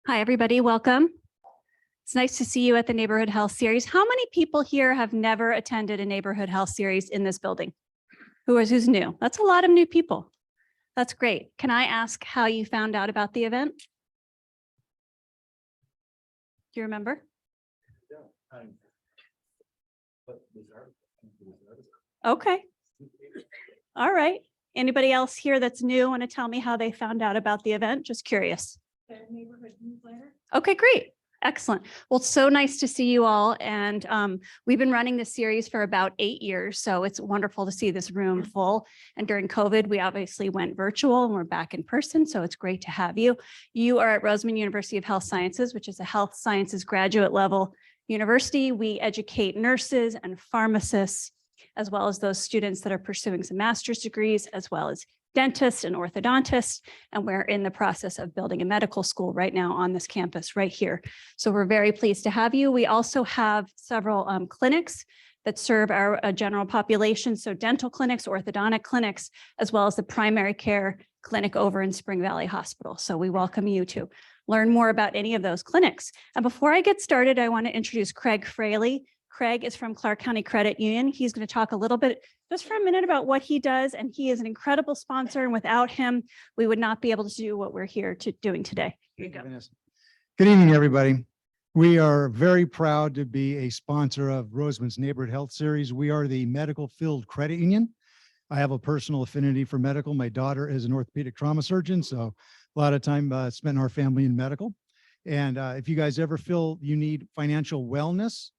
Hi, everybody. Welcome. It's nice to see you at the Neighborhood Health Series. How many people here have never attended a Neighborhood Health Series in this building? Who's new? That's a lot of new people. That's great. Can I ask how you found out about the event? Do you remember? Okay. All right. Anybody else here that's new want to tell me how they found out about the event? Just curious. Neighborhood newsletter. Okay, great. Excellent. Well, it's so nice to see you all. And we've been running this series for about 8 years. So it's wonderful to see this room full. And during COVID, we obviously went virtual and we're back in person. So it's great to have you. You are at Roseman University of Health Sciences, which is a health sciences graduate level university. We educate nurses and pharmacists, as well as those students that are pursuing some master's degrees, as well as dentists and orthodontists, and we're in the process of building a medical school right now on this campus right here. So we're very pleased to have you. We also have several clinics that serve our general population, so dental clinics, orthodontic clinics, as well as the primary care clinic over in Spring Valley Hospital. So we welcome you to learn more about any of those clinics. And before I get started, I want to introduce Craig Fraley. Craig is from Clark County Credit Union. He's going to talk a little bit, just for a minute, about what he does. And he is an incredible sponsor. And without him, we would not be able to do what we're here doing today. Here you go. Good evening, everybody. We are very proud to be a sponsor of Roseman's Neighborhood Health Series. We are the medical field credit union. I have a personal affinity for medical. My daughter is an orthopedic trauma surgeon, so a lot of time spent in our family in medical. And if you guys ever feel you need financial wellness,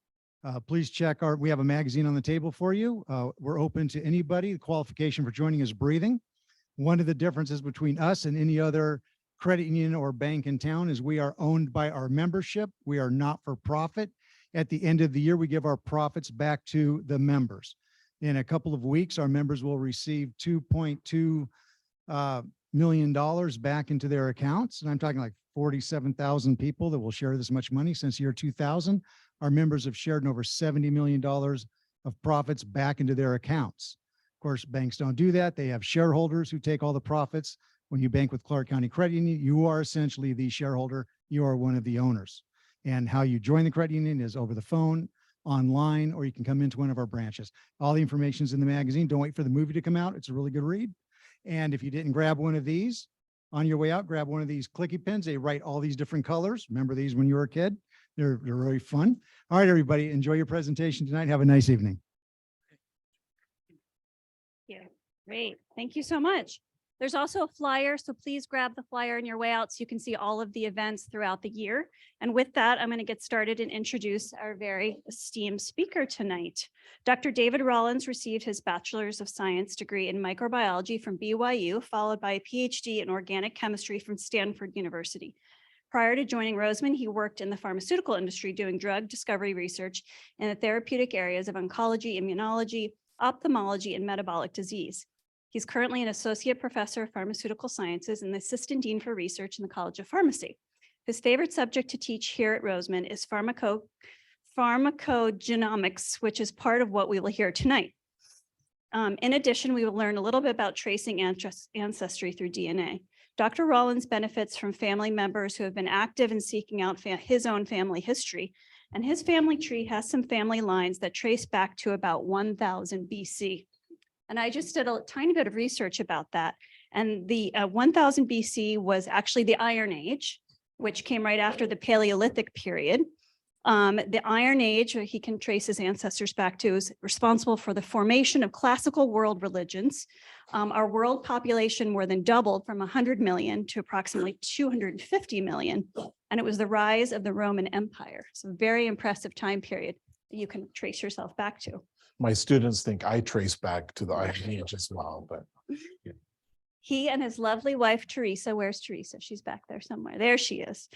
please check we have a magazine on the table for you. We're open to anybody. The qualification for joining is breathing. One of the differences between us and any other credit union or bank in town is we are owned by our membership. We are not for profit. At the end of the year, we give our profits back to the members. In a couple of weeks, our members will receive $2.2 million back into their accounts. And I'm talking like 47,000 people that will share this much money since year 2000. Our members have shared over $70 million of profits back into their accounts. Of course, banks don't do that. They have shareholders who take all the profits. When you bank with Clark County Credit Union, you are essentially the shareholder. You are one of the owners. And how you join the credit union is over the phone, online, or you can come into one of our branches. All the information is in the magazine. Don't wait for the movie to come out. It's a really good read. And if you didn't grab one of these, on your way out, grab one of these clicky pens. They write all these different colors. Remember these when you were a kid? They're really fun. All right, everybody, enjoy your presentation tonight. Have a nice evening. Yeah, great. Thank you so much. There's also a flyer, so please grab the flyer on your way out so you can see all of the events throughout the year. And with that, I'm going to get started and introduce our very esteemed speaker tonight. Dr. David Rawlins received his Bachelor's of Science degree in microbiology from BYU, followed by a PhD in organic chemistry from Stanford University. Prior to joining Roseman, he worked in the pharmaceutical industry doing drug discovery research in the therapeutic areas of oncology, immunology, ophthalmology, and metabolic disease. He's currently an associate professor of pharmaceutical sciences and the assistant dean for research in the College of Pharmacy. His favorite subject to teach here at Roseman is pharmacogenomics, which is part of what we will hear tonight. In addition, we will learn a little bit about tracing ancestry through DNA. Dr. Rawlins benefits from family members who have been active in seeking out his own family history, and his family tree has some family lines that trace back to about 1000 BC. And I just did a tiny bit of research about that. And the 1000 BC was actually the Iron Age, which came right after the Paleolithic period. The Iron Age, he can trace his ancestors back to, is responsible for the formation of classical world religions. Our world population more than doubled from 100 million to approximately 250 million. And it was the rise of the Roman Empire. So a very impressive time period that you can trace yourself back to. My students think I trace back to the Iron Age as well, but yeah. He and his lovely wife, Teresa, where's Teresa? She's back there somewhere. There she is.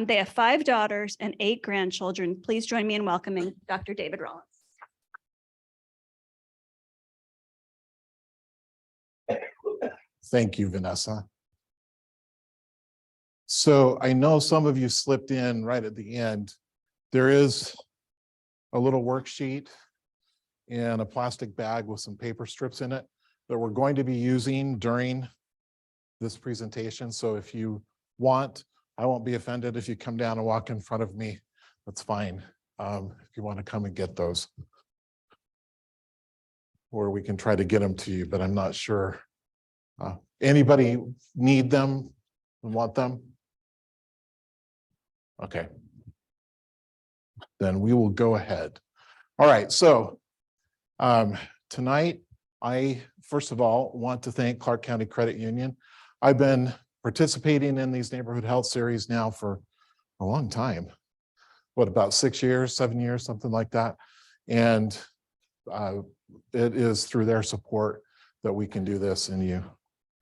They have 5 daughters and 8 grandchildren. Please join me in welcoming Dr. David Rawlins. Thank you, Vanessa. So I know some of you slipped in right at the end. There is a little worksheet in a plastic bag with some paper strips in it that we're going to be using during this presentation. So if you want I won't be offended if you come down and walk in front of me. That's fine. If you want to come and get those. Or we can try to get them to you, but I'm not sure. Anybody need them and want them? Okay. Then we will go ahead. All right, so tonight, I first of all want to thank Clark County Credit Union. I've been participating in these neighborhood health series now for a long time. What, about 6 years, 7 years, something like that. And it is through their support that we can do this, and you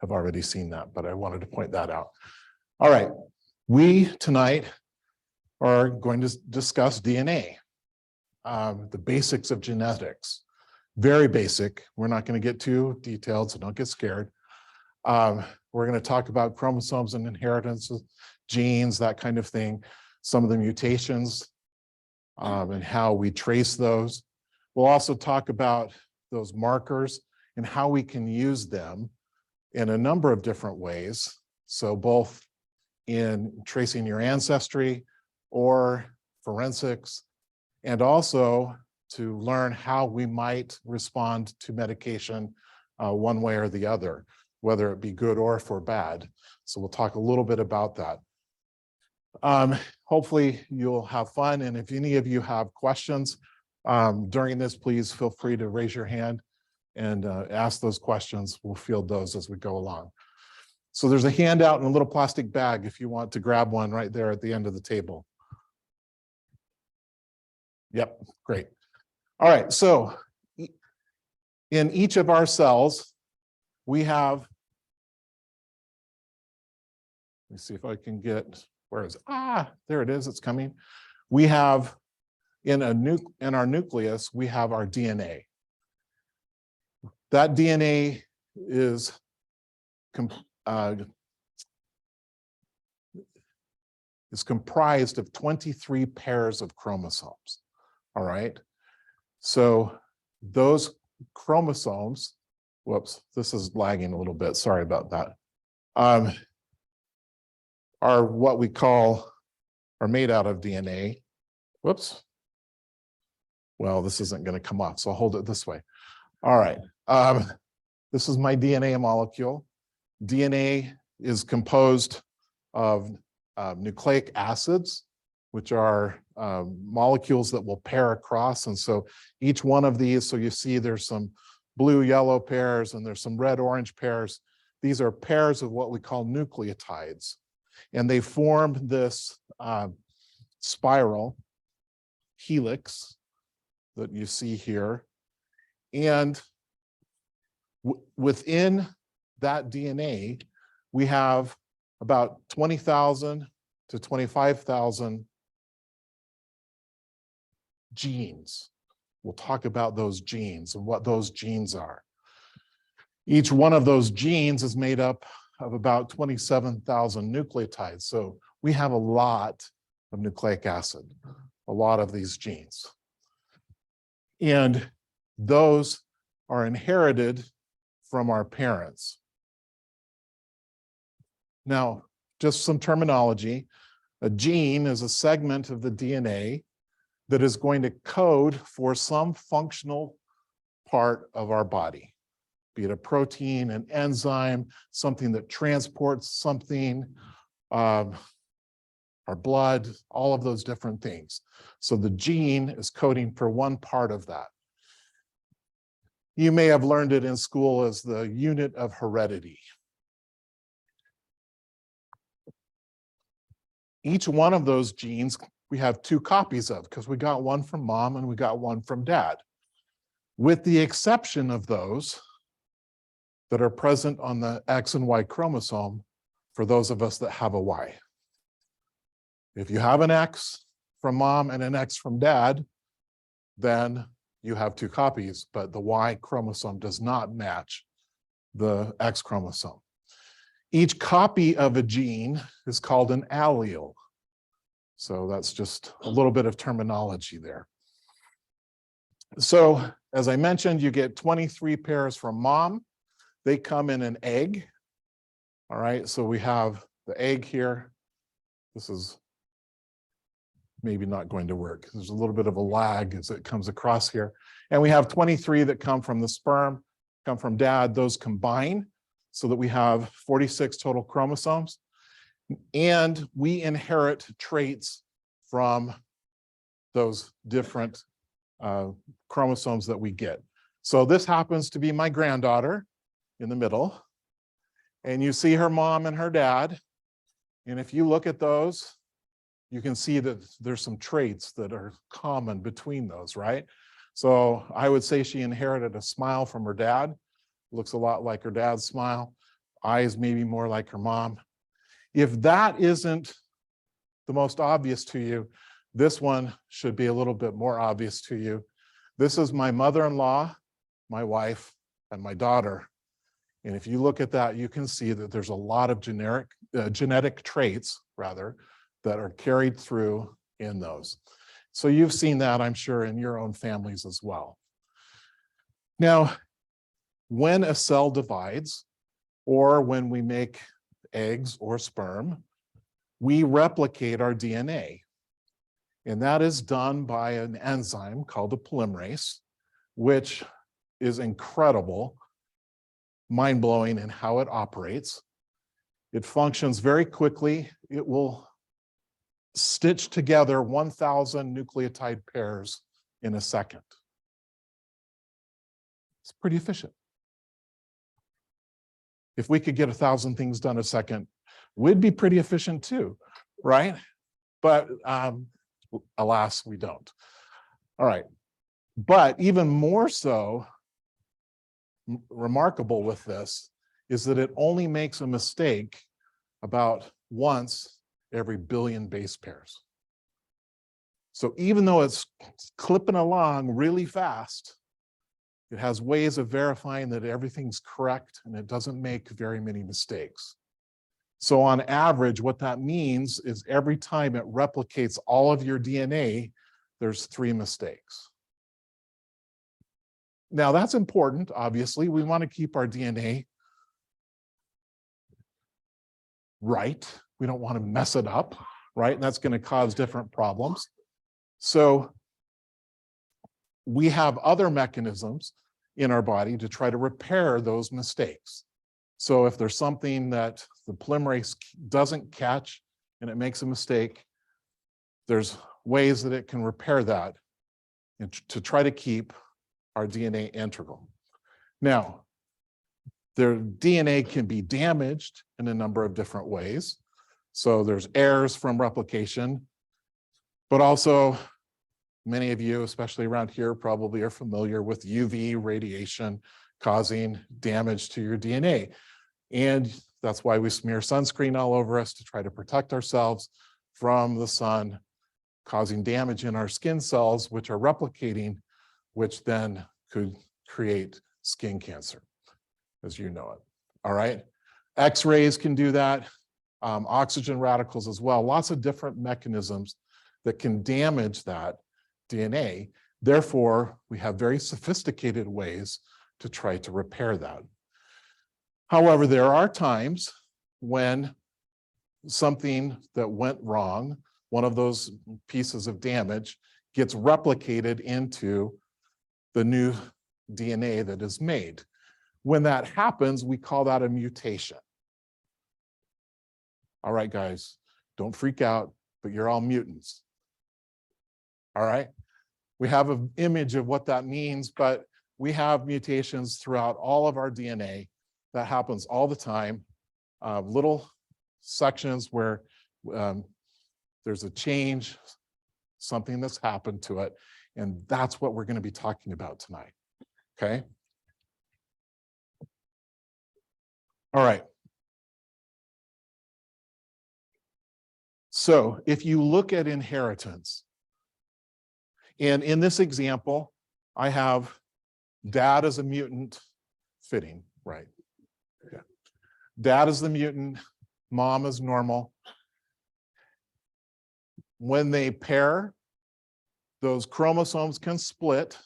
have already seen that, but I wanted to point that out. All right, we tonight are going to discuss DNA, the basics of genetics. Very basic. We're not going to get too detailed, so don't get scared. We're going to talk about chromosomes and inheritance, genes, that kind of thing, some of the mutations, and how we trace those. We'll also talk about those markers and how we can use them in a number of different ways. So both in tracing your ancestry or forensics, and also to learn how we might respond to medication one way or the other, whether it be good or for bad. So we'll talk a little bit about that. Hopefully you'll have fun. And if any of you have questions during this, please feel free to raise your hand and ask those questions. We'll field those as we go along. So there's a handout in a little plastic bag if you want to grab one right there at the end of the table. Yep, great. All right, so in each of our cells, we have, let me see if I can get, where is it? There it is, it's coming. We have, in our nucleus, we have our DNA. That DNA is comprised of 23 pairs of chromosomes. All right. So those chromosomes, whoops, this is lagging a little bit. Sorry about that. Are what we call, are made out of DNA. Whoops. Well, this isn't going to come off, so I'll hold it this way. All right. This is my DNA molecule. DNA is composed of nucleic acids, which are molecules that will pair across. And so each one of these, so you see there's some blue, yellow pairs, and there's some red, orange pairs. These are pairs of what we call nucleotides. And they form this spiral helix that you see here. And within that DNA, we have about 20,000 to 25,000 genes. We'll talk about those genes and what those genes are. Each one of those genes is made up of about 27,000 nucleotides. So we have a lot of nucleic acid, a lot of these genes. And those are inherited from our parents. Now, just some terminology. A gene is a segment of the DNA that is going to code for some functional part of our body, be it a protein, an enzyme, something that transports something, our blood, all of those different things. So the gene is coding for one part of that. You may have learned it in school as the unit of heredity. Each one of those genes we have 2 copies of, because we got one from mom and we got one from dad. With the exception of those that are present on the X and Y chromosome for those of us that have a Y. If you have an X from mom and an X from dad, then you have 2 copies, but the Y chromosome does not match the X chromosome. Each copy of a gene is called an allele. So that's just a little bit of terminology there. So as I mentioned, you get 23 pairs from mom. They come in an egg. All right, so we have the egg here. This is maybe not going to work. There's a little bit of a lag as it comes across here. And we have 23 that come from the sperm, come from dad. Those combine so that we have 46 total chromosomes. And we inherit traits from those different chromosomes that we get. So this happens to be my granddaughter in the middle. And you see her mom and her dad. And if you look at those, you can see that there's some traits that are common between those, right? So I would say she inherited a smile from her dad. Looks a lot like her dad's smile. Eyes maybe more like her mom. If that isn't the most obvious to you, this one should be a little bit more obvious to you. This is my mother-in-law, my wife, and my daughter. And if you look at that, you can see that there's a lot of genetic traits, rather, that are carried through in those. So you've seen that, I'm sure, in your own families as well. Now, when a cell divides, or when we make eggs or sperm, we replicate our DNA. And that is done by an enzyme called a polymerase, which is incredible, mind-blowing in how it operates. It functions very quickly. It will stitch together 1,000 nucleotide pairs in a second. It's pretty efficient. If we could get 1,000 things done a second, we'd be pretty efficient too, right? But alas, we don't. All right. But even more so remarkable with this is that it only makes a mistake about once every billion base pairs. So even though it's clipping along really fast, it has ways of verifying that everything's correct and it doesn't make very many mistakes. So on average, what that means is every time it replicates all of your DNA, there's 3 mistakes. Now that's important, obviously. We want to keep our DNA right. We don't want to mess it up, right? And that's going to cause different problems. So we have other mechanisms in our body to try to repair those mistakes. So if there's something that the polymerase doesn't catch and it makes a mistake, there's ways that it can repair that and to try to keep our DNA integral. Now, their DNA can be damaged in a number of different ways. So there's errors from replication, but also many of you, especially around here, probably are familiar with UV radiation causing damage to your DNA. And that's why we smear sunscreen all over us to try to protect ourselves from the sun causing damage in our skin cells, which are replicating, which then could create skin cancer, as you know it. All right. X-rays can do that. Oxygen radicals as well. Lots of different mechanisms that can damage that DNA. Therefore, we have very sophisticated ways to try to repair that. However, there are times when something that went wrong, one of those pieces of damage, gets replicated into the new DNA that is made. When that happens, we call that a mutation. All right, guys, don't freak out, but you're all mutants. All right, we have an image of what that means, but we have mutations throughout all of our DNA. That happens all the time. Little sections where there's a change, something that's happened to it, and that's what we're going to be talking about tonight. Okay. All right. So if you look at inheritance, and in this example, I have dad as a mutant, fitting, right? Yeah. Dad is the mutant, mom is normal. When they pair, those chromosomes can split,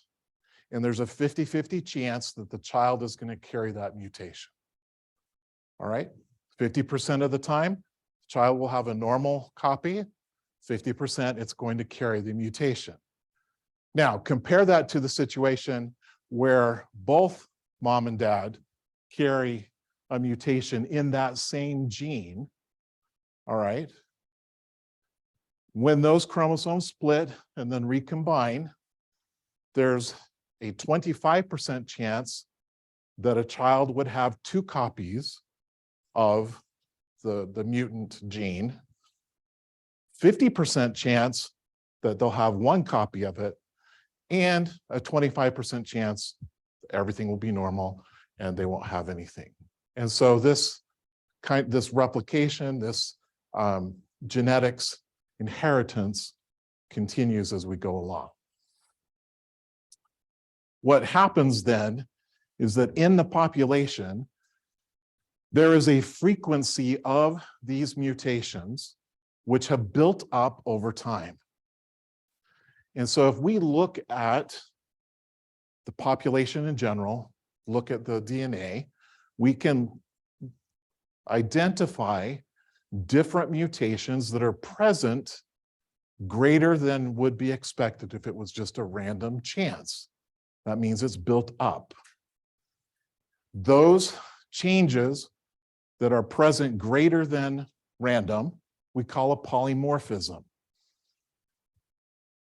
and there's a 50-50 chance that the child is going to carry that mutation. All right, 50% of the time, child will have a normal copy, 50% it's going to carry the mutation. Now, compare that to the situation where both mom and dad carry a mutation in that same gene, all right? When those chromosomes split and then recombine, there's a 25% chance that a child would have 2 copies of the mutant gene, 50% chance that they'll have 1 copy of it, and a 25% chance everything will be normal and they won't have anything. And so this replication, this genetics inheritance continues as we go along. What happens then is that in the population, there is a frequency of these mutations which have built up over time. And so if we look at the population in general, look at the DNA, we can identify different mutations that are present greater than would be expected if it was just a random chance. That means it's built up. Those changes that are present greater than random, we call a polymorphism.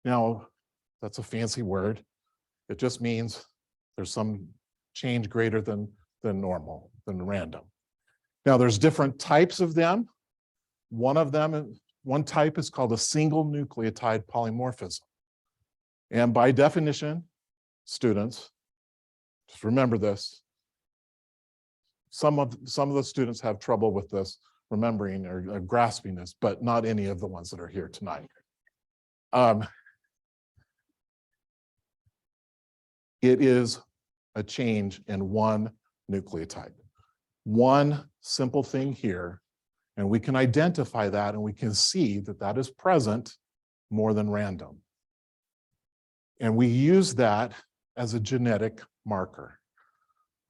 Now, that's a fancy word. It just means there's some change greater than normal, than random. Now, there's different types of them. One type is called a single nucleotide polymorphism. And by definition, students, just remember this. Some of the students have trouble with this, remembering or grasping this, but not any of the ones that are here tonight. It is a change in 1 nucleotide. One simple thing here, and we can identify that and we can see that that is present more than random. And we use that as a genetic marker.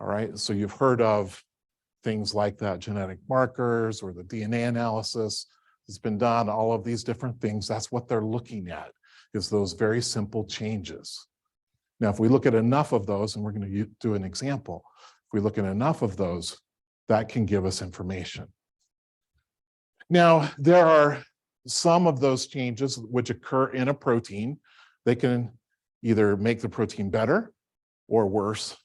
All right, so you've heard of things like that, genetic markers or the DNA analysis that's been done, all of these different things. That's what they're looking at, is those very simple changes. Now, if we look at enough of those, and we're going to do an example, if we look at enough of those, that can give us information. Now, there are some of those changes which occur in a protein. They can either make the protein better or worse,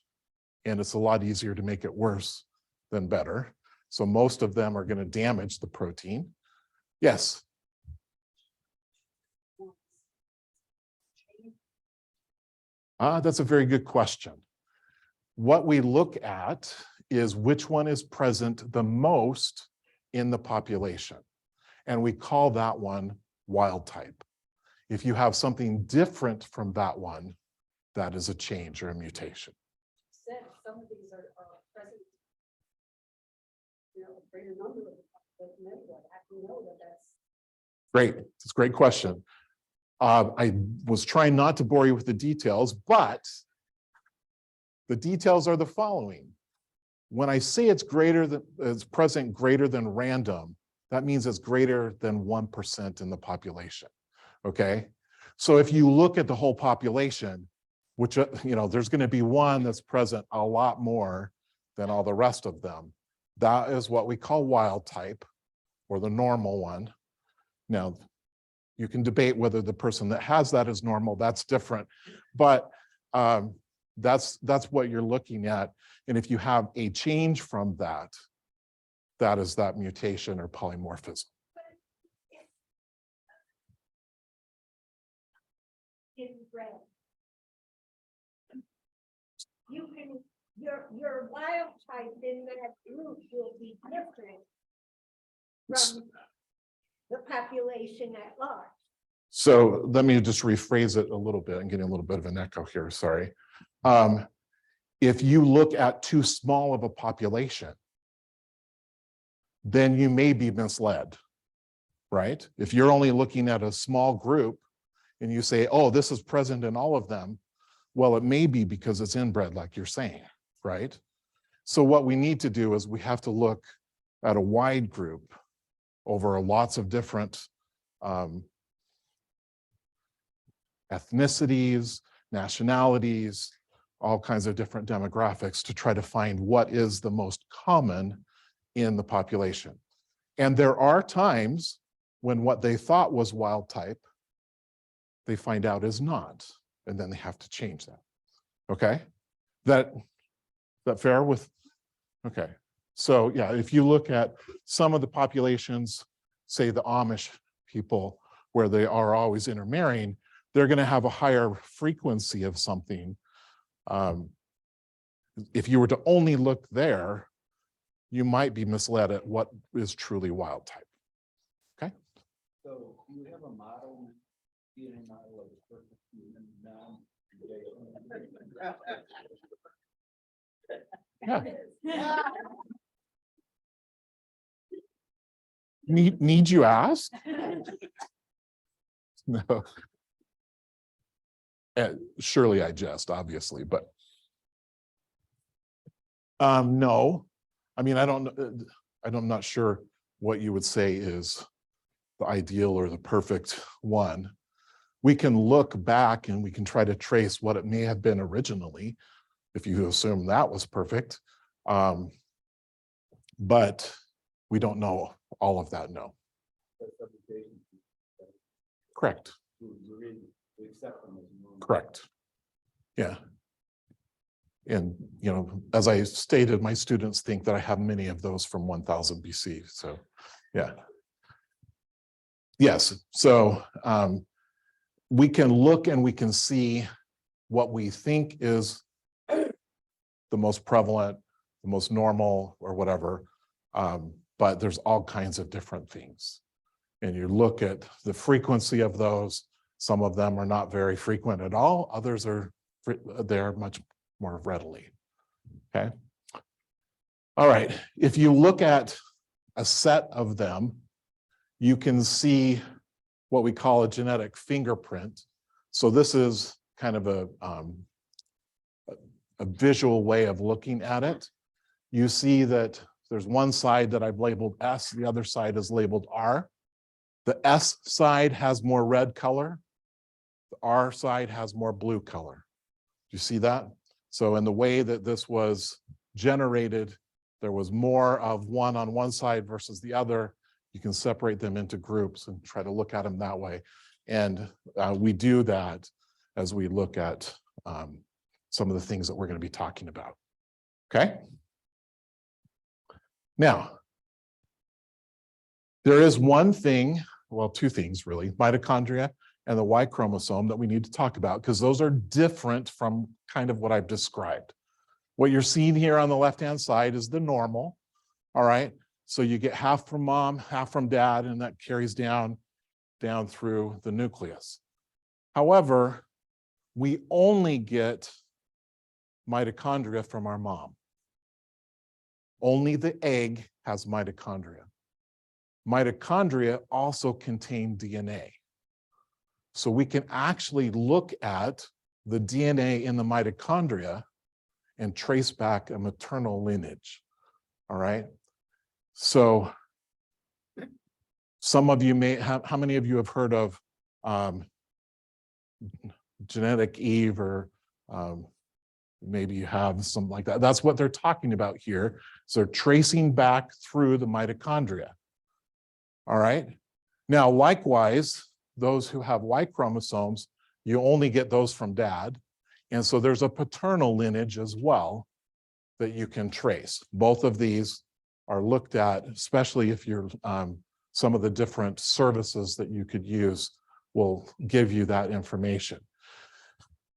and it's a lot easier to make it worse than better. So most of them are going to damage the protein. Yes. That's a very good question. What we look at is which one is present the most in the population. And we call that one wild type. If you have something different from that one, that is a change or a mutation. Some of these are present, a greater number of many. How do you know that that's great? It's a great question. I was trying not to bore you with the details, but the details are the following. When I say it's present greater than random, that means it's greater than 1% in the population. Okay, so if you look at the whole population, which, there's going to be one that's present a lot more than all the rest of them. That is what we call wild type, or the normal one. Now, you can debate whether the person that has that is normal. That's different, but that's what you're looking at. And if you have a change from that, that is that mutation or polymorphism. in red. Your wild type in that group will be different from the population at large. So let me just rephrase it a little bit. I'm getting a little bit of an echo here, sorry. If you look at too small of a population, then you may be misled, right? If you're only looking at a small group and you say, oh, this is present in all of them, well, it may be because it's inbred, like you're saying, right? So what we need to do is we have to look at a wide group over lots of different ethnicities, nationalities, all kinds of different demographics to try to find what is the most common in the population. And there are times when what they thought was wild type, they find out is not, and then they have to change that. Okay, that fair with, okay. So yeah, if you look at some of the populations, say the Amish people, where they are always intermarrying, they're going to have a higher frequency of something. If you were to only look there, you might be misled at what is truly wild type. Okay. So you have a model, DNA model of the perfect human now. Yeah. Need you ask? No. Surely I jest, obviously, but no. I mean, I'm not sure what you would say is the ideal or the perfect one. We can look back and we can try to trace what it may have been originally, if you assume that was perfect. But we don't know all of that, no. Correct. Correct. Yeah. And, you know, as I stated, my students think that I have many of those from 1000 BC. So, yeah. Yes. So we can look and we can see what we think is the most prevalent, the most normal, or whatever. But there's all kinds of different things. And you look at the frequency of those. Some of them are not very frequent at all. Others are there much more readily. Okay. All right. If you look at a set of them, you can see what we call a genetic fingerprint. So this is kind of a visual way of looking at it. You see that there's one side that I've labeled S, the other side is labeled R. The S side has more red color. The R side has more blue color. Do you see that? So in the way that this was generated, there was more of one on one side versus the other. You can separate them into groups and try to look at them that way. And we do that as we look at some of the things that we're going to be talking about. Okay. Now, there is one thing, well, two things really, mitochondria and the Y chromosome that we need to talk about, because those are different from kind of what I've described. What you're seeing here on the left-hand side is the normal, all right? So you get half from mom, half from dad, and that carries down through the nucleus. However, we only get mitochondria from our mom. Only the egg has mitochondria. Mitochondria also contain DNA. So we can actually look at the DNA in the mitochondria and trace back a maternal lineage, all right? So some of you may have, how many of you have heard of genetic Eve, or maybe you have something like that? That's what they're talking about here. So tracing back through the mitochondria, all right? Now, likewise, those who have Y chromosomes, you only get those from dad. And so there's a paternal lineage as well that you can trace. Both of these are looked at, especially if you're, some of the different services that you could use will give you that information.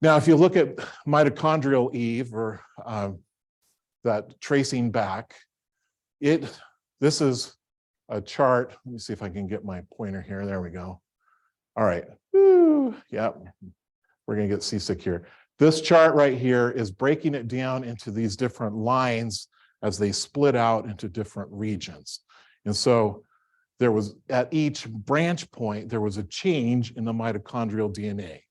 Now, if you look at mitochondrial Eve, or that tracing back, this is a chart. Let me see if I can get my pointer here. There we go. All right. Woo. Yep. We're going to get seasick here. This chart right here is breaking it down into these different lines as they split out into different regions. And so there was, at each branch point, there was a change in the mitochondrial DNA.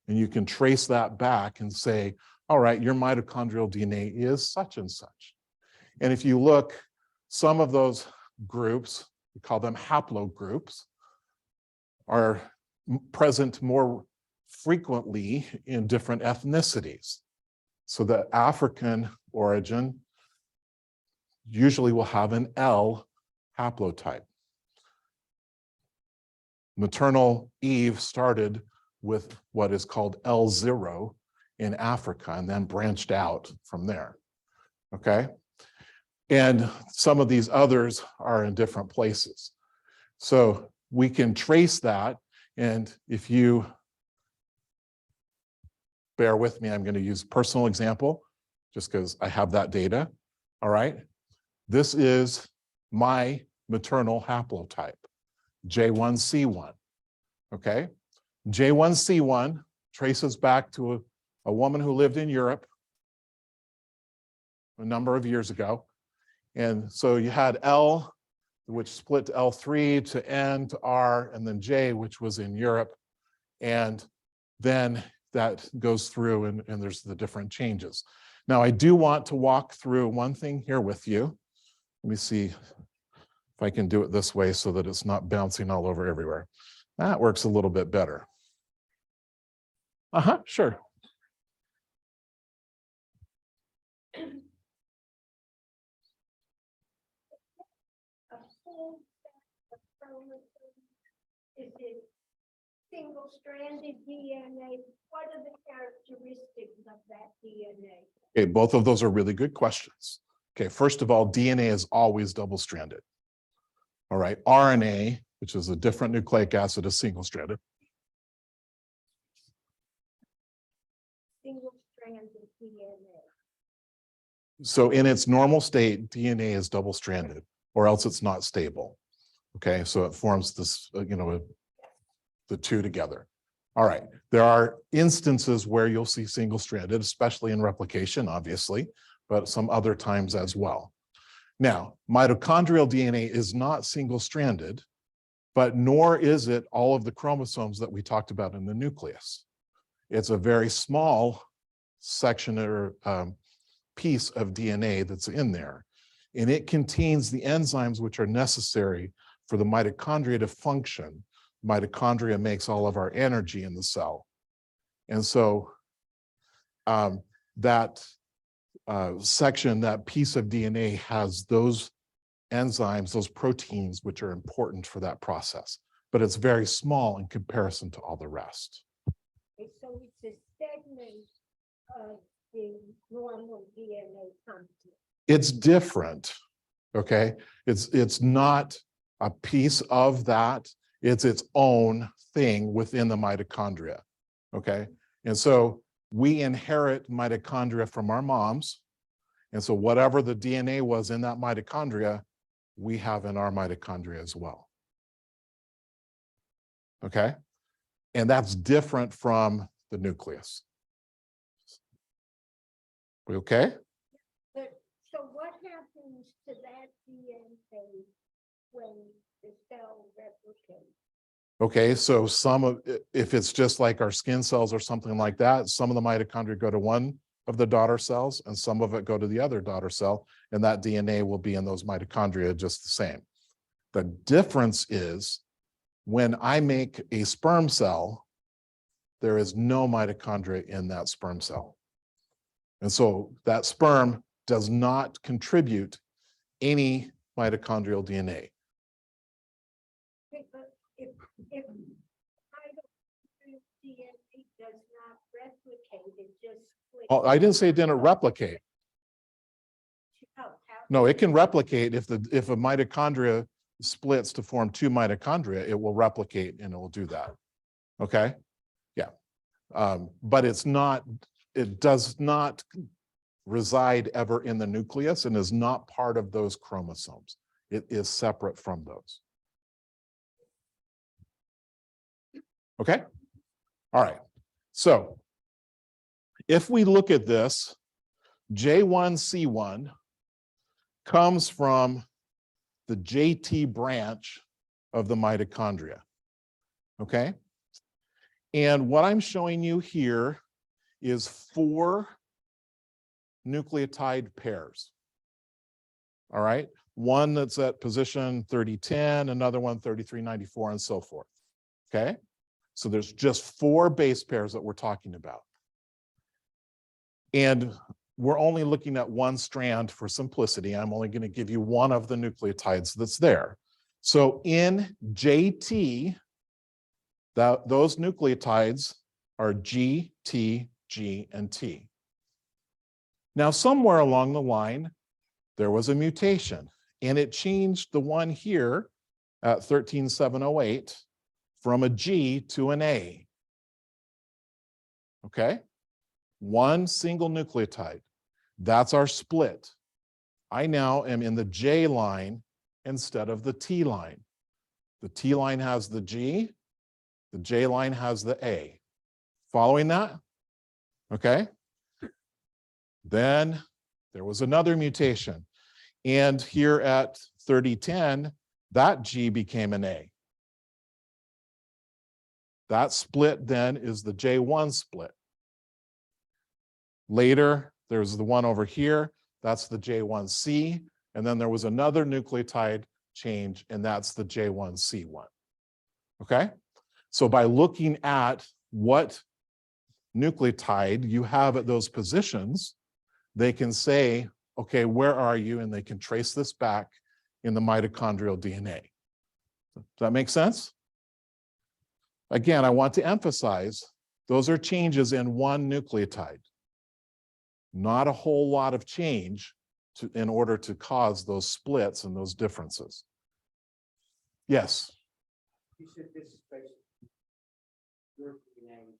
And you can trace that back and say, all right, your mitochondrial DNA is such and such. And if you look, some of those groups we call them haplogroups, are present more frequently in different ethnicities. So the African origin usually will have an L haplotype. Maternal Eve started with what is called L0 in Africa and then branched out from there, okay? And some of these others are in different places. So we can trace that, and if you bear with me, I'm going to use personal example just because I have that data, all right? This is my maternal haplotype, J1C1, okay? J1C1 traces back to a woman who lived in Europe a number of years ago. And so you had L, which split to L3 to N to R, and then J, which was in Europe. And then that goes through and there's the different changes. Now, I do want to walk through one thing here with you. Let me see if I can do it this way so that it's not bouncing all over everywhere. That works a little bit better. Sure. A whole set of chromosomes? Is it single-stranded DNA? What are the characteristics of that DNA? Okay, both of those are really good questions. Okay, first of all, DNA is always double-stranded. All right, RNA, which is a different nucleic acid, is single-stranded. Single-stranded DNA. So in its normal state, DNA is double-stranded, or else it's not stable. Okay, so it forms this, the two together. All right, there are instances where you'll see single-stranded, especially in replication, obviously, but some other times as well. Now, mitochondrial DNA is not single-stranded, but nor is it all of the chromosomes that we talked about in the nucleus. It's a very small section or piece of DNA that's in there, and it contains the enzymes which are necessary for the mitochondria to function. Mitochondria makes all of our energy in the cell. And so that section, that piece of DNA has those enzymes, those proteins, which are important for that process, but it's very small in comparison to all the rest. Okay, so it's a segment of the normal DNA content. It's different, okay? It's not a piece of that. It's its own thing within the mitochondria, okay? And so we inherit mitochondria from our moms. And so whatever the DNA was in that mitochondria, we have in our mitochondria as well. Okay? And that's different from the nucleus. We okay? So what happens to that DNA when the cell replicates? Okay, so some of, if it's just like our skin cells or something like that, some of the mitochondria go to one of the daughter cells and some of it go to the other daughter cell, and that DNA will be in those mitochondria just the same. The difference is when I make a sperm cell, there is no mitochondria in that sperm cell. And so that sperm does not contribute any mitochondrial DNA. Okay, but if mitochondrial DNA does not replicate, it just splits. Oh, I didn't say it didn't replicate. Oh, how- No, it can replicate if a mitochondria splits to form two mitochondria, it will replicate and it will do that. Okay? Yeah. But it does not reside ever in the nucleus and is not part of those chromosomes. It is separate from those. Okay? All right. So if we look at this, J1C1 comes from the JT branch of the mitochondria. Okay? And what I'm showing you here is 4 nucleotide pairs. All right? one that's at position 3010, another one 3394, and so forth. Okay, so there's just 4 base pairs that we're talking about. And we're only looking at one strand for simplicity. I'm only going to give you one of the nucleotides that's there. So in JT, those nucleotides are G, T, G, and T. Now, somewhere along the line, there was a mutation, and it changed the one here at 13708 from a G to an A. Okay? One single nucleotide. That's our split. I now am in the J line instead of the T line. The T line has the G, the J line has the A. Following that? Okay. Then there was another mutation. And here at 3010, that G became an A. That split then is the J1 split. Later, there's the one over here. That's the J1C. And then there was another nucleotide change, and that's the J1C1. Okay? So by looking at what nucleotide you have at those positions, they can say, okay, where are you? And they can trace this back in the mitochondrial DNA. Does that make sense? Again, I want to emphasize, those are changes in one nucleotide. Not a whole lot of change in order to cause those splits and those differences. Yes? You said this is basically your DNA.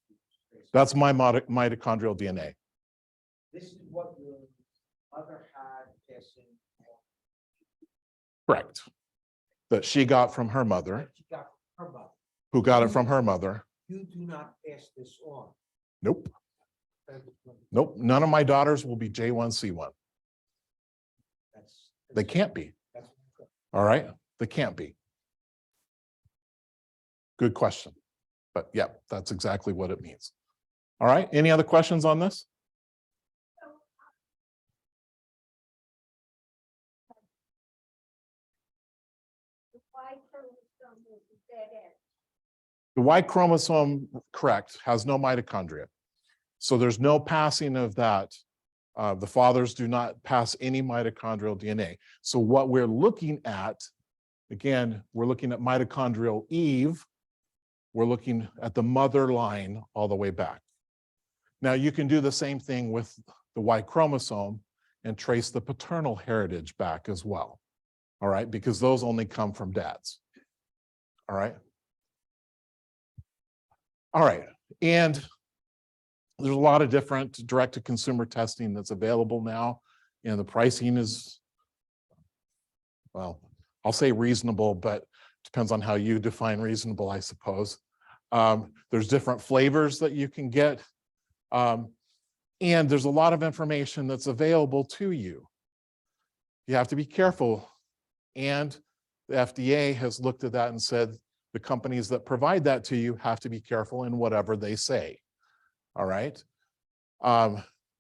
That's my mitochondrial DNA. This is what your mother had passing. Correct. That she got from her mother, That she got from her mother. who got it from her mother. You do not pass this on. Nope. Nope. None of my daughters will be J1C1. They can't be. All right. They can't be. Good question. But yeah, that's exactly what it means. All right. Any other questions on this? The Y chromosome is a dead end. The Y chromosome, correct, has no mitochondria. So there's no passing of that. The fathers do not pass any mitochondrial DNA. So what we're looking at, again, we're looking at mitochondrial Eve. We're looking at the mother line all the way back. Now you can do the same thing with the Y chromosome and trace the paternal heritage back as well. All right, because those only come from dads. All right. All right, and there's a lot of different direct-to-consumer testing that's available now, and the pricing is, well, I'll say reasonable, but depends on how you define reasonable, I suppose. There's different flavors that you can get, and there's a lot of information that's available to you. You have to be careful, and the FDA has looked at that and said the companies that provide that to you have to be careful in whatever they say. All right.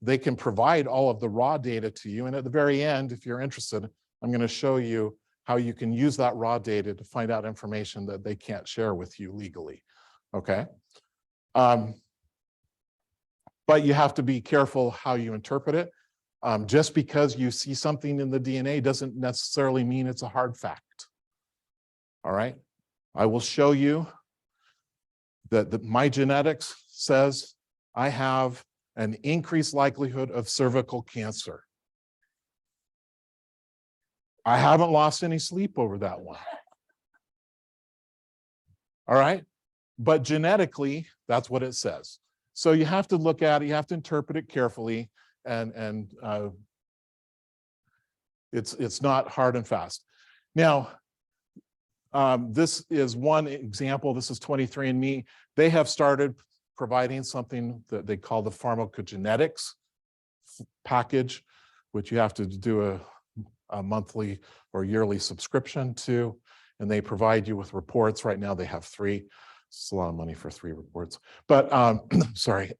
They can provide all of the raw data to you. And at the very end, if you're interested, I'm going to show you how you can use that raw data to find out information that they can't share with you legally. Okay. But you have to be careful how you interpret it. Just because you see something in the DNA doesn't necessarily mean it's a hard fact. All right. I will show you that my genetics says I have an increased likelihood of cervical cancer. I haven't lost any sleep over that one. All right. But genetically, that's what it says. So you have to look at it, you have to interpret it carefully, and it's not hard and fast. Now, this is one example. This is 23andMe. They have started providing something that they call the pharmacogenetics package, which you have to do a monthly or yearly subscription to, and they provide you with reports. Right now they have 3. It's a lot of money for 3 reports, but sorry.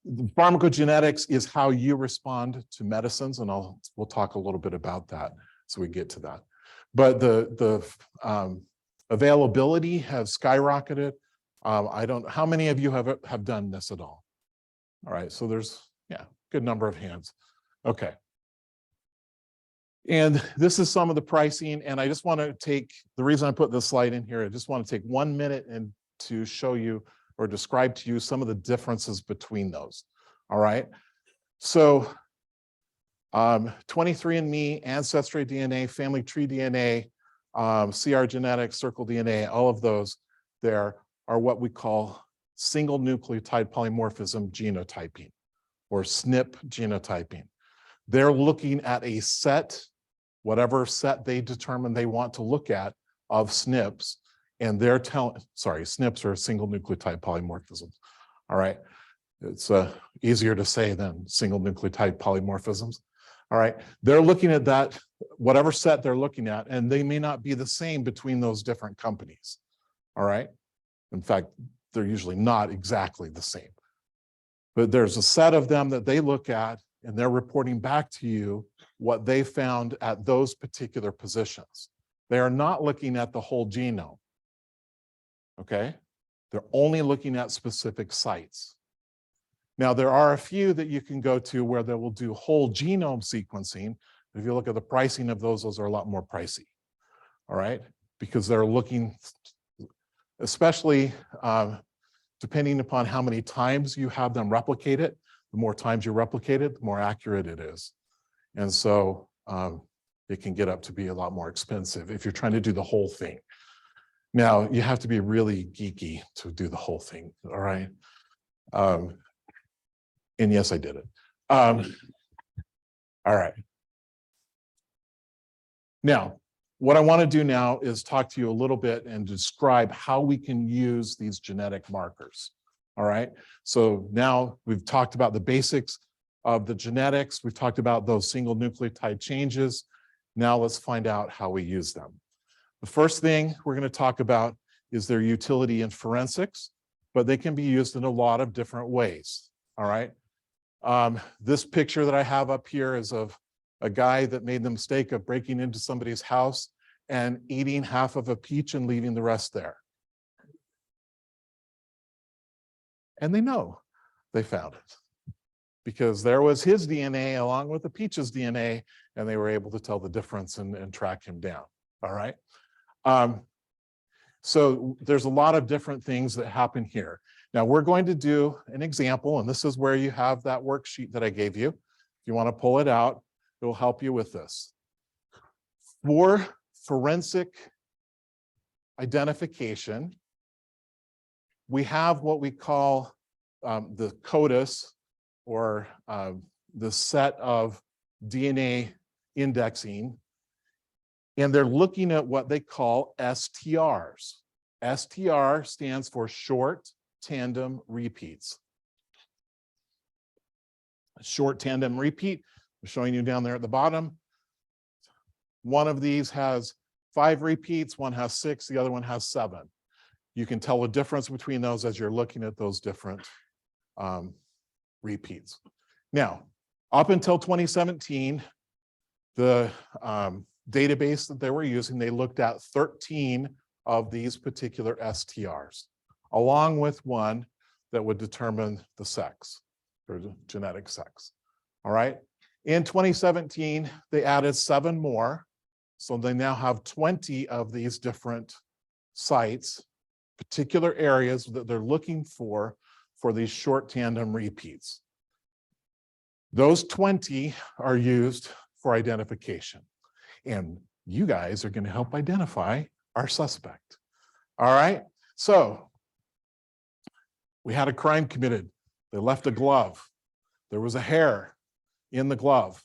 The pharmacogenetics is how you respond to medicines, and we'll talk a little bit about that as we get to that. But the availability has skyrocketed. How many of you have done this at all? All right, so there's, yeah, good number of hands. Okay. And this is some of the pricing, and I just want to take, the reason I put this slide in here, I just want to take 1 minute and to show you or describe to you some of the differences between those. All right. So 23andMe, Ancestry DNA, Family Tree DNA, CR Genetics, Circle DNA, all of those there are what we call single nucleotide polymorphism genotyping, or SNP genotyping. They're looking at a set, whatever set they determine they want to look at of SNPs, and they're SNPs are single nucleotide polymorphisms. All right, it's easier to say than single nucleotide polymorphisms. All right, they're looking at that, whatever set they're looking at, and they may not be the same between those different companies. All right, in fact, they're usually not exactly the same. But there's a set of them that they look at, and they're reporting back to you what they found at those particular positions. They are not looking at the whole genome. Okay, they're only looking at specific sites. Now, there are a few that you can go to where they will do whole genome sequencing. If you look at the pricing of those are a lot more pricey. All right, because they're looking, especially depending upon how many times you have them replicate it. The more times you replicate it, the more accurate it is. And so it can get up to be a lot more expensive if you're trying to do the whole thing. Now, you have to be really geeky to do the whole thing, all right? And yes, I did it. All right. Now, what I want to do now is talk to you a little bit and describe how we can use these genetic markers. All right. So now we've talked about the basics of the genetics. We've talked about those single nucleotide changes. Now let's find out how we use them. The first thing we're going to talk about is their utility in forensics, but they can be used in a lot of different ways. All right. This picture that I have up here is of a guy that made the mistake of breaking into somebody's house and eating half of a peach and leaving the rest there. And they know they found it because there was his DNA along with the peach's DNA, and they were able to tell the difference and track him down. All right. So there's a lot of different things that happen here. Now we're going to do an example, and this is where you have that worksheet that I gave you. If you want to pull it out, it will help you with this. For forensic identification, we have what we call the CODIS, or the set of DNA indexing, and they're looking at what they call STRs. STR stands for short tandem repeats. A short tandem repeat, I'm showing you down there at the bottom. One of these has 5 repeats, one has 6, the other one has 7. You can tell the difference between those as you're looking at those different repeats. Now, up until 2017, the database that they were using, they looked at 13 of these particular STRs, along with one that would determine the sex, or the genetic sex. All right. In 2017, they added 7 more. So they now have 20 of these different sites, particular areas that they're looking for these short tandem repeats. Those 20 are used for identification. And you guys are going to help identify our suspect. All right. So we had a crime committed. They left a glove. There was a hair in the glove.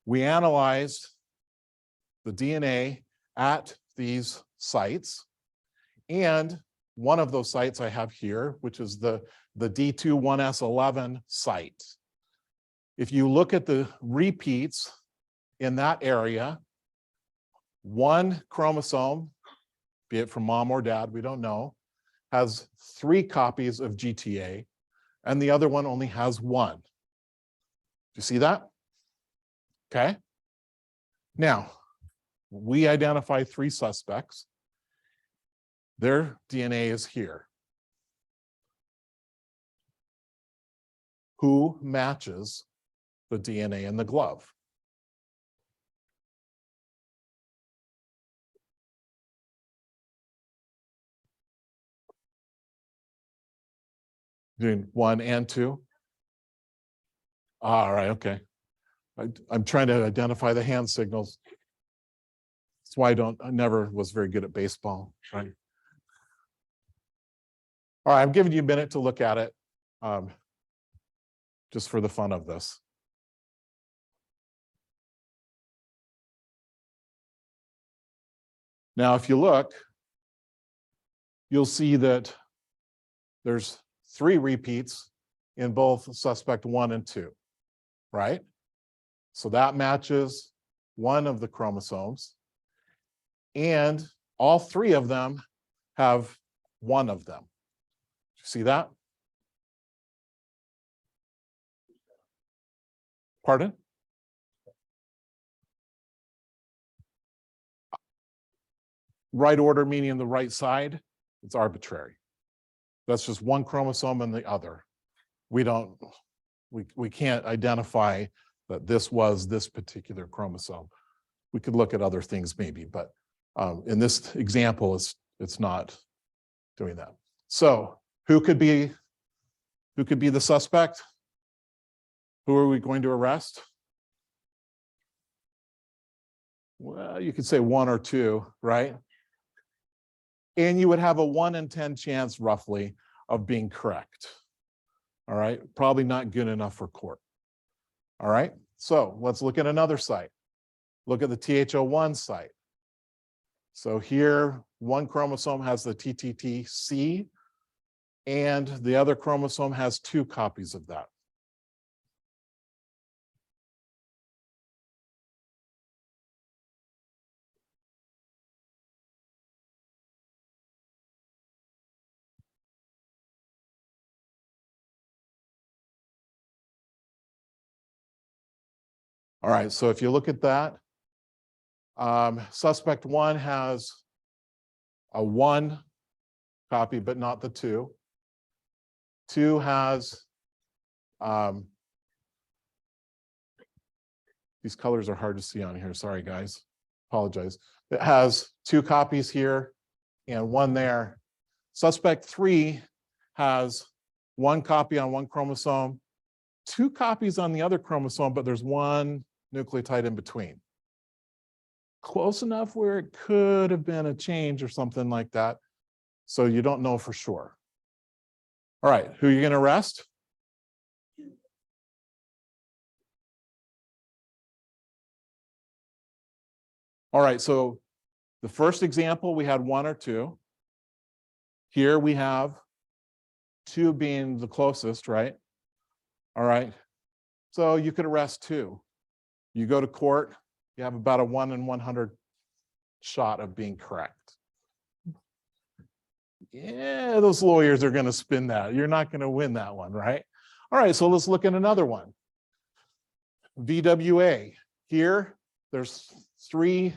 We analyzed the DNA at these sites. And one of those sites I have here, which is the D21S11 site. If you look at the repeats in that area, one chromosome, be it from mom or dad, we don't know, has 3 copies of GTA, and the other one only has one. Do you see that? Okay. Now, we identify 3 suspects. Their DNA is here. Who matches the DNA in the glove? Doing 1 and 2? All right, okay. I'm trying to identify the hand signals. That's why I never was very good at baseball, right? All right, I'm giving you a minute to look at it, just for the fun of this. Now, if you look, you'll see that there's 3 repeats in both suspect 1 and 2, right? So that matches one of the chromosomes, and all 3 of them have one of them. You see that? Pardon? Right order meaning the right side, it's arbitrary. That's just one chromosome and the other. We can't identify that this was this particular chromosome. We could look at other things maybe, but in this example, it's not doing that. So who could be the suspect? Who are we going to arrest? Well, you could say 1 or 2, right? And you would have a 1 in 10 chance roughly of being correct. All right, probably not good enough for court. All right, so let's look at another site. Look at the TH01 site. So here, one chromosome has the TTTC, and the other chromosome has 2 copies of that. All right, so if you look at that, suspect 1 has a 1 copy, but not the 2. 2 has, these colors are hard to see on here. Sorry, guys. Apologize. It has 2 copies here and 1 there. Suspect 3 has 1 copy on 1 chromosome, 2 copies on the other chromosome, but there's 1 nucleotide in between. Close enough where it could have been a change or something like that. So you don't know for sure. All right, who are you going to arrest? All right, so the first example, we had 1 or 2. Here we have 2 being the closest, right? All right, so you could arrest 2. You go to court, you have about a 1 in 100 shot of being correct. Yeah, those lawyers are going to spin that. You're not going to win that one, right? All right, so let's look at another one. VWA. Here, there's 3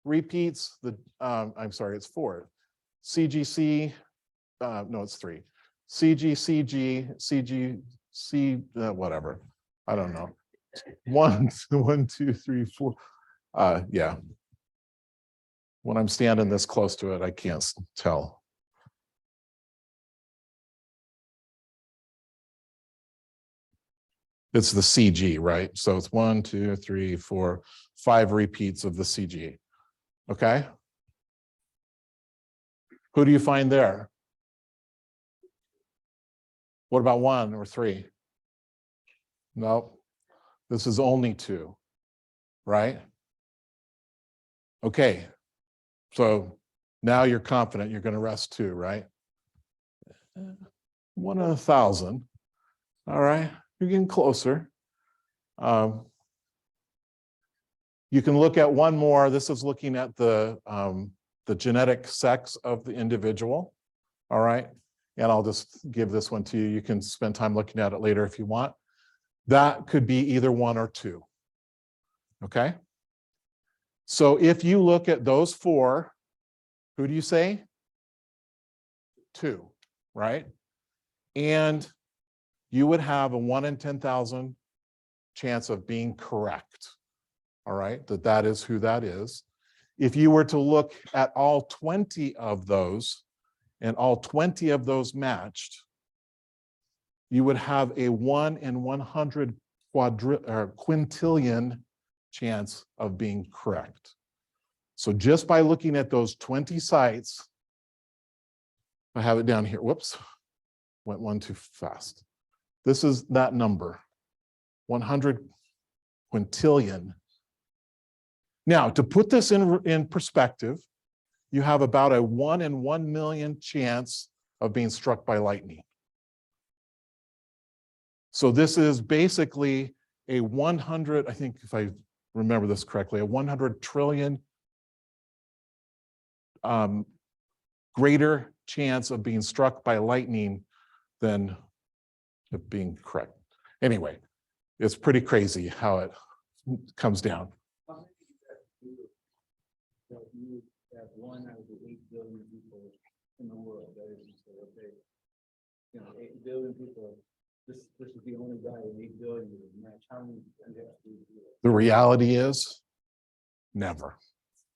repeats. I'm sorry, it's 4. CGC, no, it's 3. CGCG, CGC, whatever. I don't know. 1, 2, 3, 4. Yeah. When I'm standing this close to it, I can't tell. It's the CG, right? So it's 1, 2, 3, 4, 5 repeats of the CG. Okay. Who do you find there? What about 1 or 3? No, this is only 2, right? Okay. So now you're confident you're going to arrest 2, right? 1 in 1,000. All right. You're getting closer. You can look at one more. This is looking at the genetic sex of the individual. All right. and I'll just give this one to you. You can spend time looking at it later if you want. That could be either 1 or 2. Okay? So if you look at those 4, who do you say? 2, right? And you would have a 1 in 10,000 chance of being correct. All right, that is who that is. If you were to look at all 20 of those, and all 20 of those matched, you would have a 1 in 100 quintillion chance of being correct. So just by looking at those 20 sites, I have it down here. Whoops, went one too fast. This is that number, 100 quintillion. Now, to put this in perspective, you have about a 1 in 1 million chance of being struck by lightning. So this is basically a 100, I think if I remember this correctly, a 100 trillion greater chance of being struck by lightning than of being correct. Anyway, it's pretty crazy how it comes down. That you have 1 out of the 8 billion people in the world. That is to say, okay, 8 billion people. This is the only guy in 8 billion that would match. How many? The reality is, never.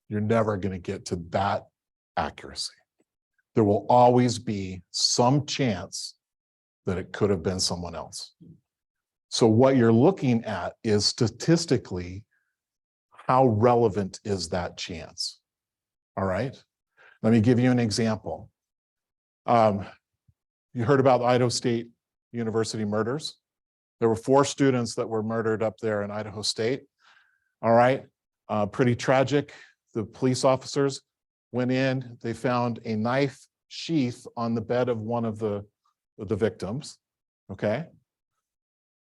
You're never going to get to that accuracy. There will always be some chance that it could have been someone else. So what you're looking at is statistically, how relevant is that chance? All right. Let me give you an example. You heard about the Idaho State University murders. There were 4 students that were murdered up there in Idaho State. All right. Pretty tragic. The police officers went in, they found a knife sheath on the bed of one of the victims. Okay.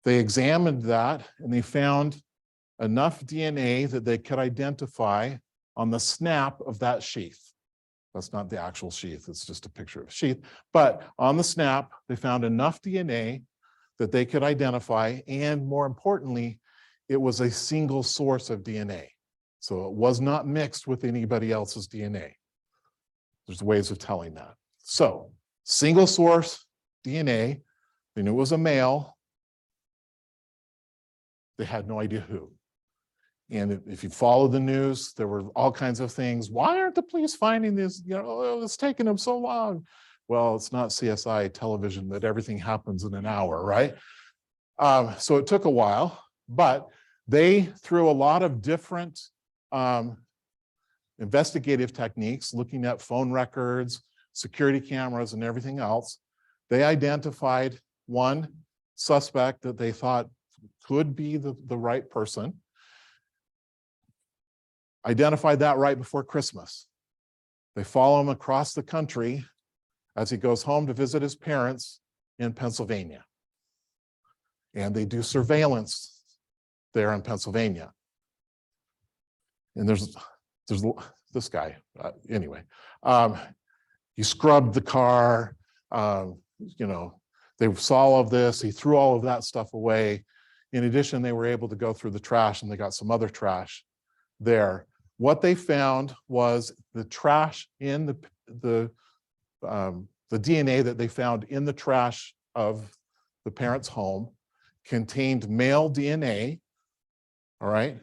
They examined that and they found enough DNA that they could identify on the snap of that sheath. That's not the actual sheath, it's just a picture of a sheath. But on the snap, they found enough DNA that they could identify, and more importantly, it was a single source of DNA. So it was not mixed with anybody else's DNA. There's ways of telling that. So single source DNA, they knew it was a male. They had no idea who. And if you follow the news, there were all kinds of things. Why aren't the police finding this? It's taking them so long. Well, it's not CSI television that everything happens in an hour, right? So it took a while, but they, through a lot of different investigative techniques, looking at phone records, security cameras, and everything else, they identified one suspect that they thought could be the right person. Identified that right before Christmas. They follow him across the country as he goes home to visit his parents in Pennsylvania. And they do surveillance there in Pennsylvania. And there's this guy, anyway. He scrubbed the car, they saw all of this, he threw all of that stuff away. In addition, they were able to go through the trash and they got some other trash there. What they found was the trash in the DNA that they found in the trash of the parents' home contained male DNA, all right,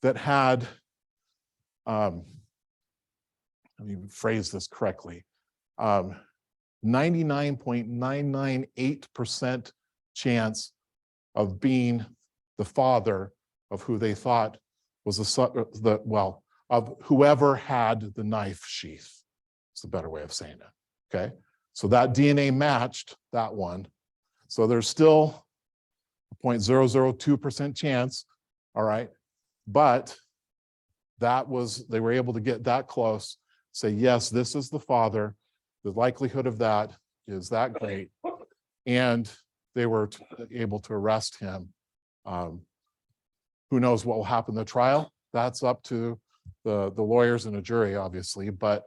that had, let me phrase this correctly, 99.998% chance of being the father of who they thought was of whoever had the knife sheath. It's a better way of saying it. Okay. So that DNA matched that one. So there's still a 0.002% chance. All right. But they were able to get that close, say, yes, this is the father. The likelihood of that is that great. And they were able to arrest him. Who knows what will happen in the trial? That's up to the lawyers and a jury, obviously, but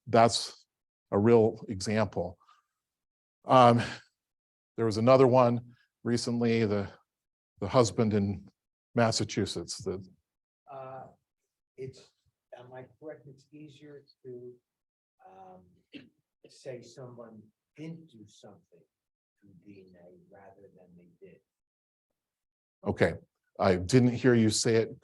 that's a real example There was another one recently, the husband in Massachusetts, It's, am I correct, it's easier to say someone didn't do something through DNA rather than they did? okay, I didn't hear you say it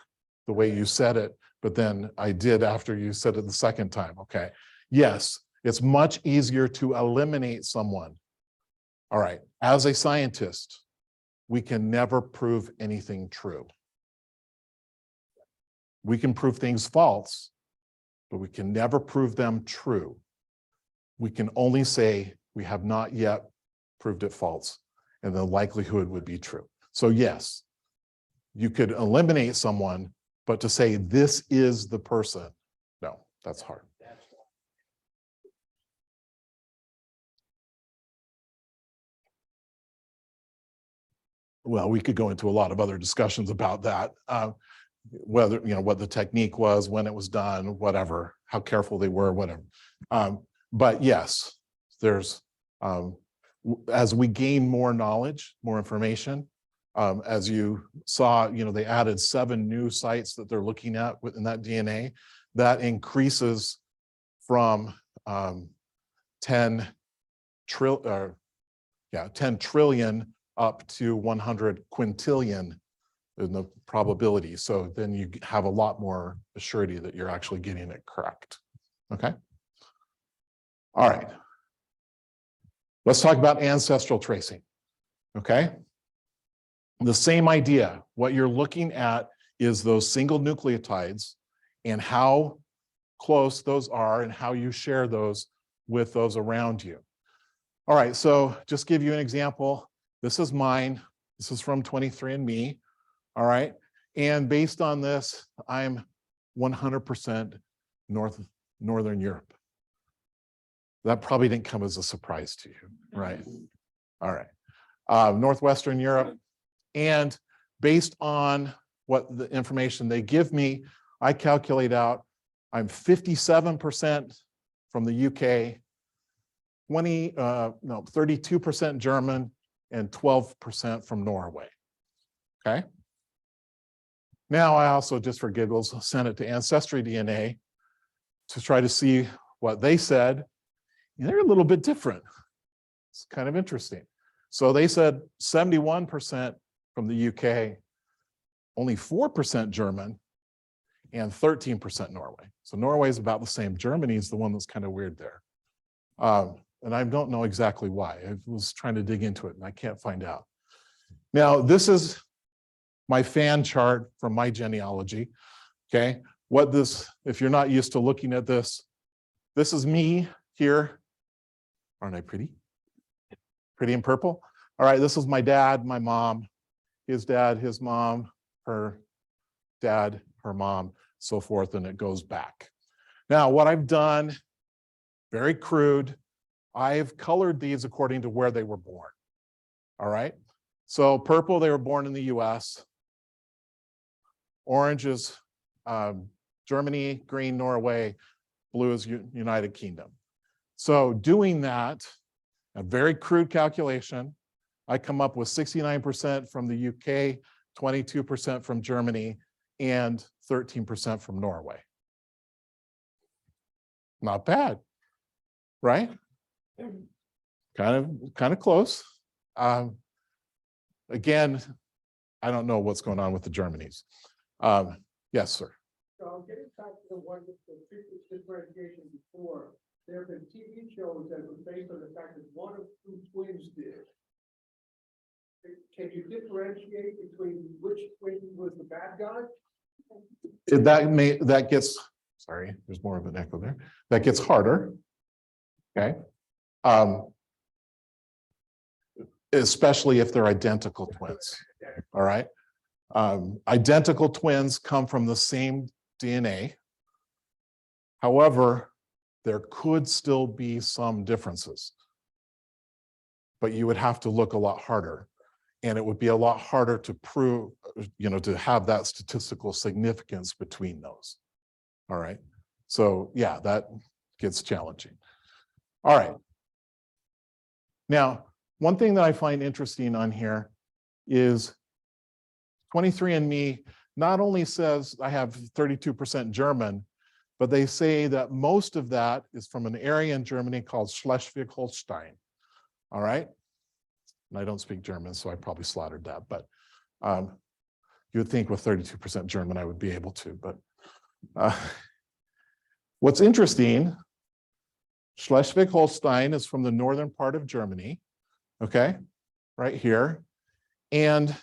the way you said it, but then I did after you said it the second time, okay? Yes, it's much easier to eliminate someone. All right, as a scientist, we can never prove anything true. We can prove things false, but we can never prove them true. We can only say we have not yet proved it false, and the likelihood would be true. So yes, you could eliminate someone, but to say this is the person, no, that's hard. Well, we could go into a lot of other discussions about that. Whether, you know, what the technique was, when it was done, whatever, how careful they were, whatever. But yes, there's, as we gain more knowledge, more information, as you saw, you know, they added 7 new sites that they're looking at within that DNA. That increases from 10 trillion up to 100 quintillion in the probability. So then you have a lot more surety that you're actually getting it correct. Okay. All right. Let's talk about ancestral tracing. Okay. The same idea. What you're looking at is those single nucleotides and how close those are and how you share those with those around you. All right. So just give you an example. This is mine. This is from 23andMe. All right. And based on this, I'm 100% Northern Europe. That probably didn't come as a surprise to you, right? All right. Northwestern Europe. And based on what the information they give me, I calculate out I'm 57% from the UK, 32% German, and 12% from Norway. Okay. Now I also, just for giggles, sent it to Ancestry DNA to try to see what they said. And they're a little bit different. It's kind of interesting. So they said 71% from the UK, only 4% German, and 13% Norway. So Norway is about the same. Germany is the one that's kind of weird there. And I don't know exactly why. I was trying to dig into it and I can't find out. Now, this is my fan chart from my genealogy. Okay. What this, if you're not used to looking at this, this is me here. Aren't I pretty? Pretty in purple. All right. This is my dad, my mom, his dad, his mom, her dad, her mom, so forth. And it goes back. Now, what I've done, very crude, I've colored these according to where they were born. All right. So purple, they were born in the US. Orange is Germany, green, Norway, blue is United Kingdom. So doing that, a very crude calculation, I come up with 69% from the UK, 22% from Germany, and 13% from Norway. Not bad, right? Kind of close. Again, I don't know what's going on with the Germanys. Yes, sir. So getting back to the one with the differentiation before, there have been TV shows that were based on the fact that one of 2 twins did. Can you differentiate between which twin was the bad guy? That gets, sorry, there's more of an echo there. That gets harder. Okay. Especially if they're identical twins. All right. Identical twins come from the same DNA. However, there could still be some differences, but you would have to look a lot harder, and it would be a lot harder to prove, you know, to have that statistical significance between those. All right. So yeah, that gets challenging. All right. Now, one thing that I find interesting on here is 23andMe not only says I have 32% German, but they say that most of that is from an area in Germany called Schleswig-Holstein. All right. And I don't speak German, so I probably slaughtered that, but you would think with 32% German, I would be able to, but what's interesting, Schleswig-Holstein is from the northern part of Germany, okay, right here. And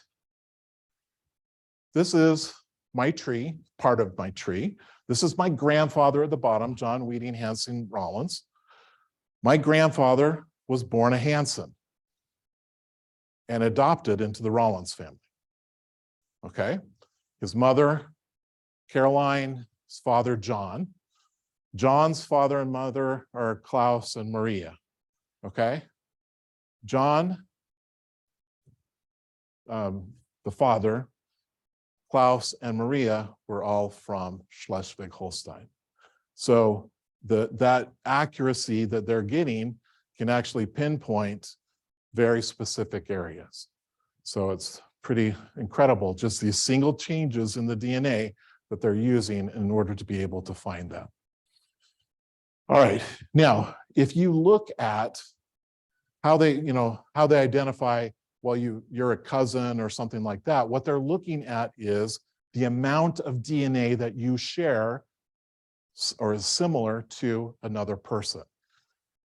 this is my tree, part of my tree. This is my grandfather at the bottom, John Weeding Hansen Rawlins. My grandfather was born a Hansen and adopted into the Rawlins family. Okay, his mother, Caroline, his father, John. John's father and mother are Klaus and Maria. Okay, John, the father, Klaus and Maria were all from Schleswig-Holstein. So that accuracy that they're getting can actually pinpoint very specific areas. So it's pretty incredible, just these single changes in the DNA that they're using in order to be able to find that. All right, now, if you look at how they identify, well, you're a cousin or something like that, what they're looking at is the amount of DNA that you share or is similar to another person.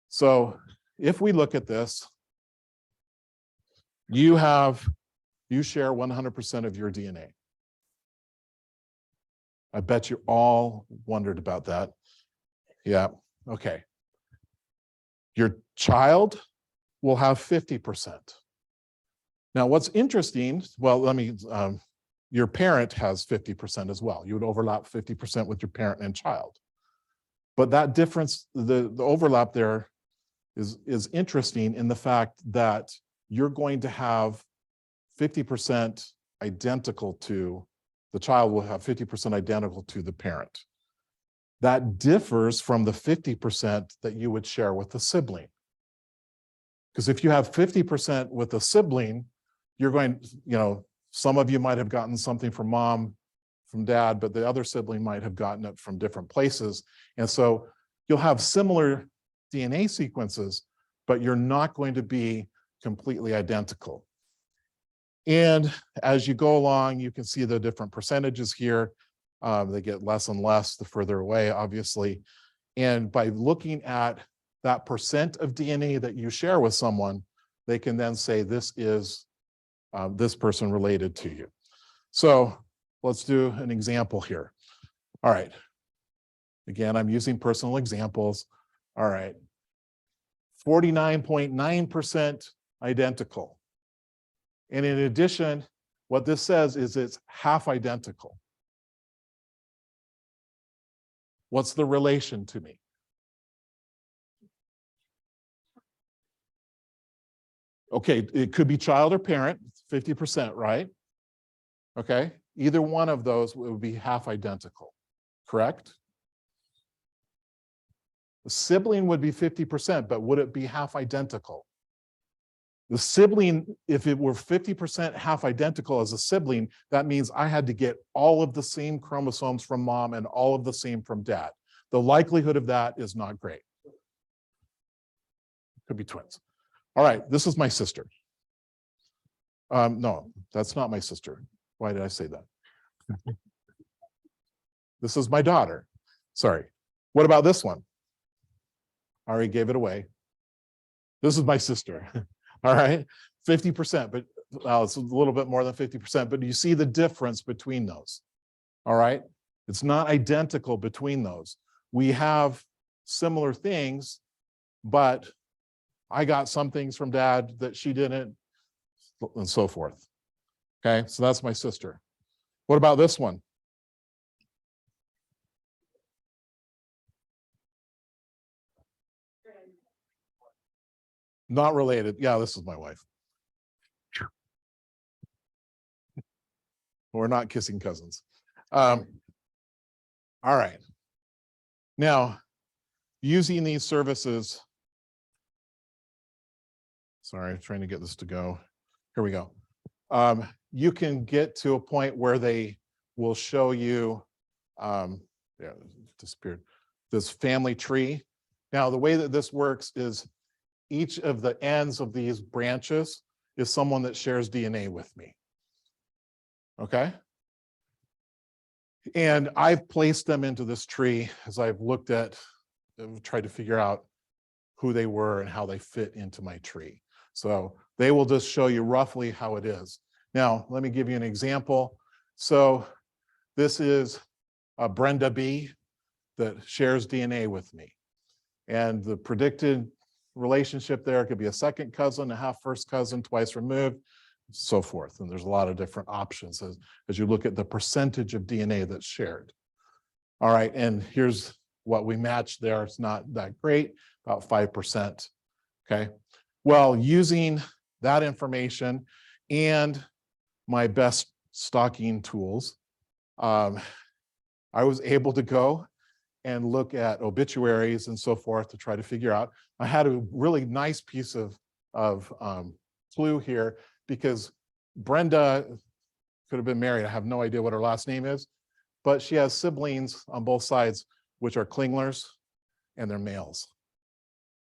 So if we look at this, you share 100% of your DNA. I bet you all wondered about that. Yeah, okay. Your child will have 50%. Now, what's interesting, well, your parent has 50% as well. You would overlap 50% with your parent and child. But that difference, the overlap there is interesting in the fact that you're going to have 50% identical to, the child will have 50% identical to the parent. That differs from the 50% that you would share with a sibling. Because if you have 50% with a sibling, you're going, some of you might have gotten something from mom, from dad, but the other sibling might have gotten it from different places. And so you'll have similar DNA sequences, but you're not going to be completely identical. And as you go along, you can see the different percentages here. They get less and less the further away, obviously. And by looking at that percent of DNA that you share with someone, they can then say this is this person related to you. So let's do an example here. All right. Again, I'm using personal examples. All right. 49.9% identical. And in addition, what this says is it's half identical. What's the relation to me? Okay, it could be child or parent, 50%, right? Okay, either one of those would be half identical, correct? The sibling would be 50%, but would it be half identical? The sibling, if it were 50% half identical as a sibling, that means I had to get all of the same chromosomes from mom and all of the same from dad. The likelihood of that is not great. Could be twins. All right, this is my sister. No, that's not my sister. Why did I say that? This is my daughter. Sorry. What about this one? I already gave it away. This is my sister. All right, 50%, but it's a little bit more than 50%, but you see the difference between those. All right, it's not identical between those. We have similar things, but I got some things from dad that she didn't, and so forth. Okay, so that's my sister. What about this one? Not related. Yeah, this is my wife. We're not kissing cousins. All right. Now, using these services, sorry, I'm trying to get this to go. Here we go. You can get to a point where they will show you, yeah, it disappeared, this family tree. Now, the way that this works is each of the ends of these branches is someone that shares DNA with me. Okay? And I've placed them into this tree as I've looked at, tried to figure out who they were and how they fit into my tree. So they will just show you roughly how it is. Now, let me give you an example. So this is a Brenda B that shares DNA with me. And the predicted relationship there could be a second cousin, a half first cousin, twice removed, so forth. And there's a lot of different options as you look at the percentage of DNA that's shared. All right, and here's what we matched there. It's not that great, about 5%. Okay, well, using that information and my best stalking tools, I was able to go and look at obituaries and so forth to try to figure out. I had a really nice piece of clue here because Brenda could have been married. I have no idea what her last name is, but she has siblings on both sides, which are Klinglers, and they're males.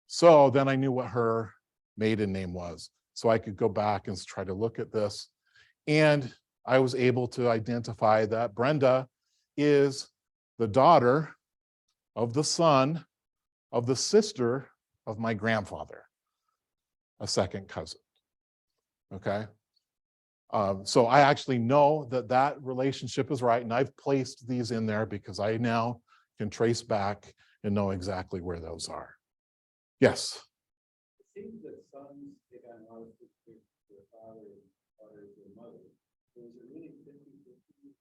So then I knew what her maiden name was. So I could go back and try to look at this. And I was able to identify that Brenda is the daughter of the son of the sister of my grandfather, a second cousin. Okay. So I actually know that that relationship is right. And I've placed these in there because I now can trace back and know exactly where those are. Yes. It seems that sons take on a lot of pictures to their father and daughter to their mother. So is it really 50-50?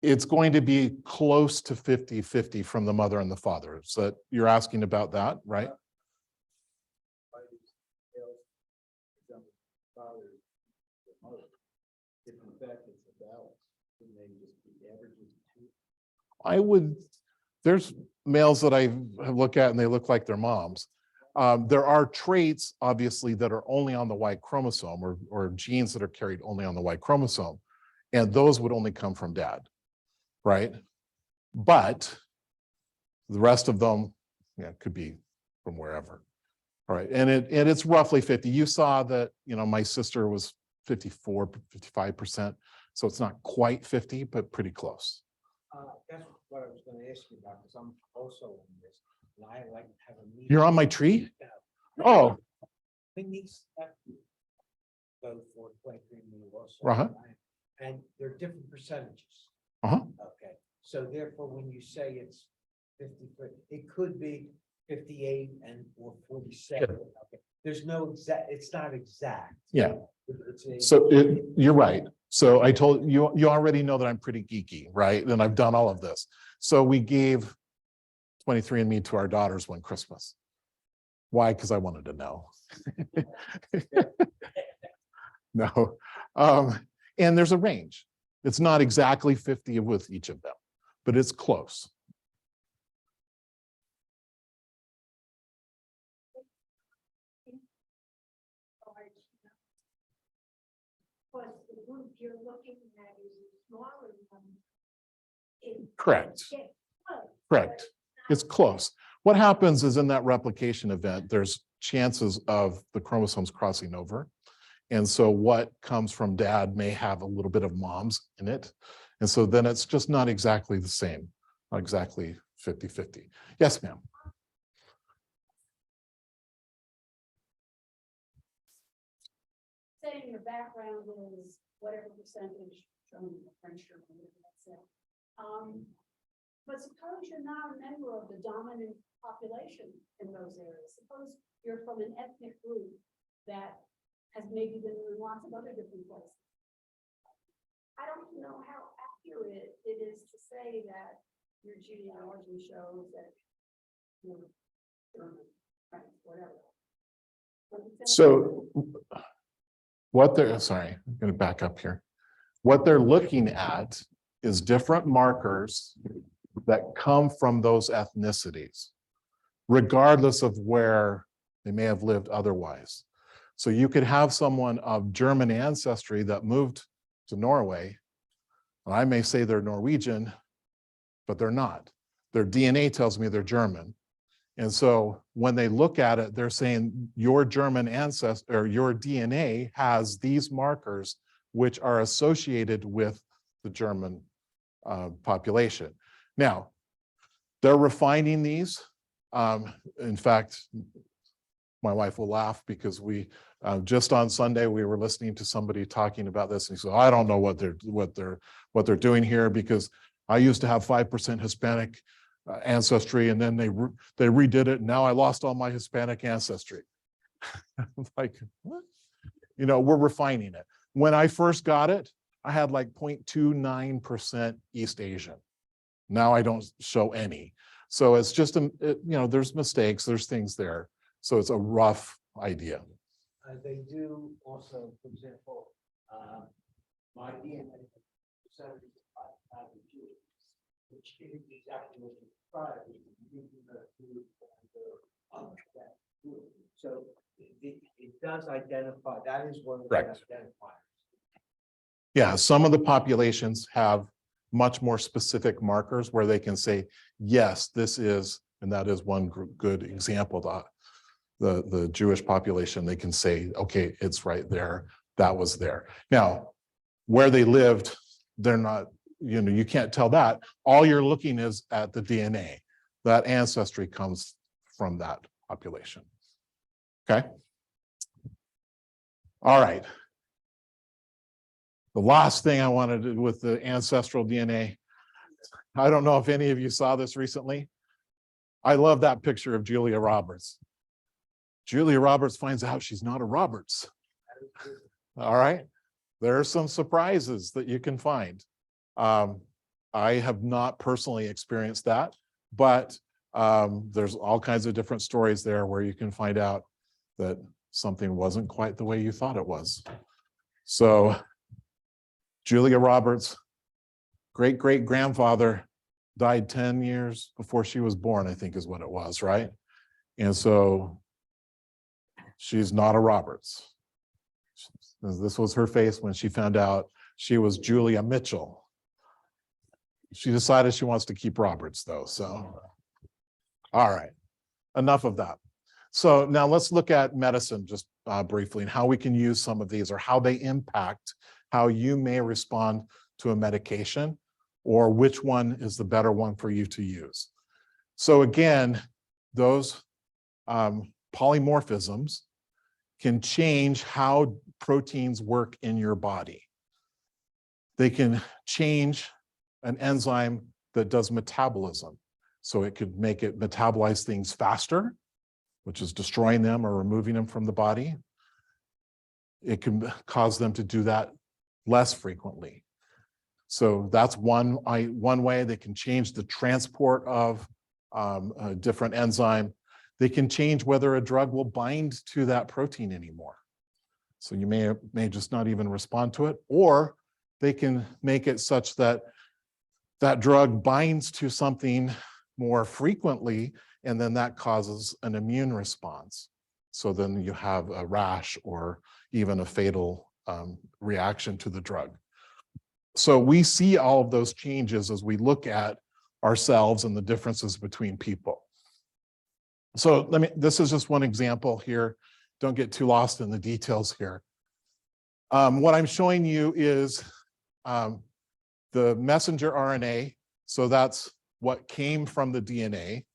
It's going to be close to 50-50 from the mother and the father. So you're asking about that, right? Father, mother. If in fact it's a balance, then they just be averages two. I would, there's males that I look at and they look like their moms. There are traits, obviously, that are only on the Y chromosome or genes that are carried only on the Y chromosome. And those would only come from dad, right? But the rest of them, yeah, could be from wherever. All right, and it's roughly 50. You saw that, you know, my sister was 54, 55%. So it's not quite 50, but pretty close. That's what I was gonna ask you about, because I'm also on this, and I like to have a meeting. You're on my tree? Oh, We need that. Go for 23 minutes also. Uh-huh. And they're different percentages. Uh-huh. Okay, so therefore, when you say it's 50, it could be 58 or 47. Sure. Okay. There's no exact, it's not exact. yeah. It's a- So you're right. So I told you, you already know that I'm pretty geeky, right? And I've done all of this. So we gave 23andMe to our daughters one Christmas. Why? Because I wanted to know. No. And there's a range. It's not exactly 50 with each of them, but it's close. But the group you're looking at is smaller than. Correct. Correct. It's close. What happens is in that replication event, there's chances of the chromosomes crossing over. And so what comes from dad may have a little bit of mom's in it. And so then it's just not exactly the same, not exactly 50-50. Yes, ma'am. Saying your background is whatever percentage from the French or whatever that's it. But suppose you're not a member of the dominant population in those areas. Suppose you're from an ethnic group that has maybe been in lots of other different places. I don't know how accurate it is to say that your genealogy shows that you're German, French, whatever. So what they're, sorry, I'm going to back up here. What they're looking at is different markers that come from those ethnicities. regardless of where they may have lived otherwise. So you could have someone of German ancestry that moved to Norway. And I may say they're Norwegian, but they're not. Their DNA tells me they're German. And so when they look at it, they're saying your German ancestor or your DNA has these markers which are associated with the German population. Now, they're refining these. In fact, my wife will laugh because we just on Sunday we were listening to somebody talking about this, and he said, "I don't know what they're doing here because I used to have 5% Hispanic ancestry, and then they redid it, and now I lost all my Hispanic ancestry." Like, what? You know, we're refining it. When I first got it, I had like 0.29% East Asian. Now I don't show any. So it's just, you know, there's mistakes, there's things there. So it's a rough idea. They do also, for example, my DNA percentage of Jews, which is exactly what you described. So it does identify, that is one of the Correct. identifiers. Yeah, some of the populations have much more specific markers where they can say, yes, this is, and that is one good example. The Jewish population, they can say, okay, it's right there, that was there. Now, where they lived, they're not, you know, you can't tell that. All you're looking is at the DNA. That ancestry comes from that population. Okay. All right. The last thing I wanted to do with the ancestral DNA, I don't know if any of you saw this recently. I love that picture of Julia Roberts. Julia Roberts finds out she's not a Roberts. All right. There are some surprises that you can find. I have not personally experienced that, but there's all kinds of different stories there where you can find out that something wasn't quite the way you thought it was. So Julia Roberts' great-great-grandfather died 10 years before she was born, I think is what it was, right? And so she's not a Roberts. This was her face when she found out she was Julia Mitchell. She decided she wants to keep Roberts though, so. All right, enough of that. So now let's look at medicine just briefly and how we can use some of these or how they impact how you may respond to a medication or which one is the better one for you to use. So again, those polymorphisms can change how proteins work in your body. They can change an enzyme that does metabolism. So it could make it metabolize things faster, which is destroying them or removing them from the body. It can cause them to do that less frequently. So that's one way. They can change the transport of a different enzyme. They can change whether a drug will bind to that protein anymore. So you may just not even respond to it, or they can make it such that that drug binds to something more frequently, and then that causes an immune response. So then you have a rash or even a fatal reaction to the drug. So we see all of those changes as we look at ourselves and the differences between people. So this is just one example here. Don't get too lost in the details here. What I'm showing you is the messenger RNA. So that's what came from the DNA.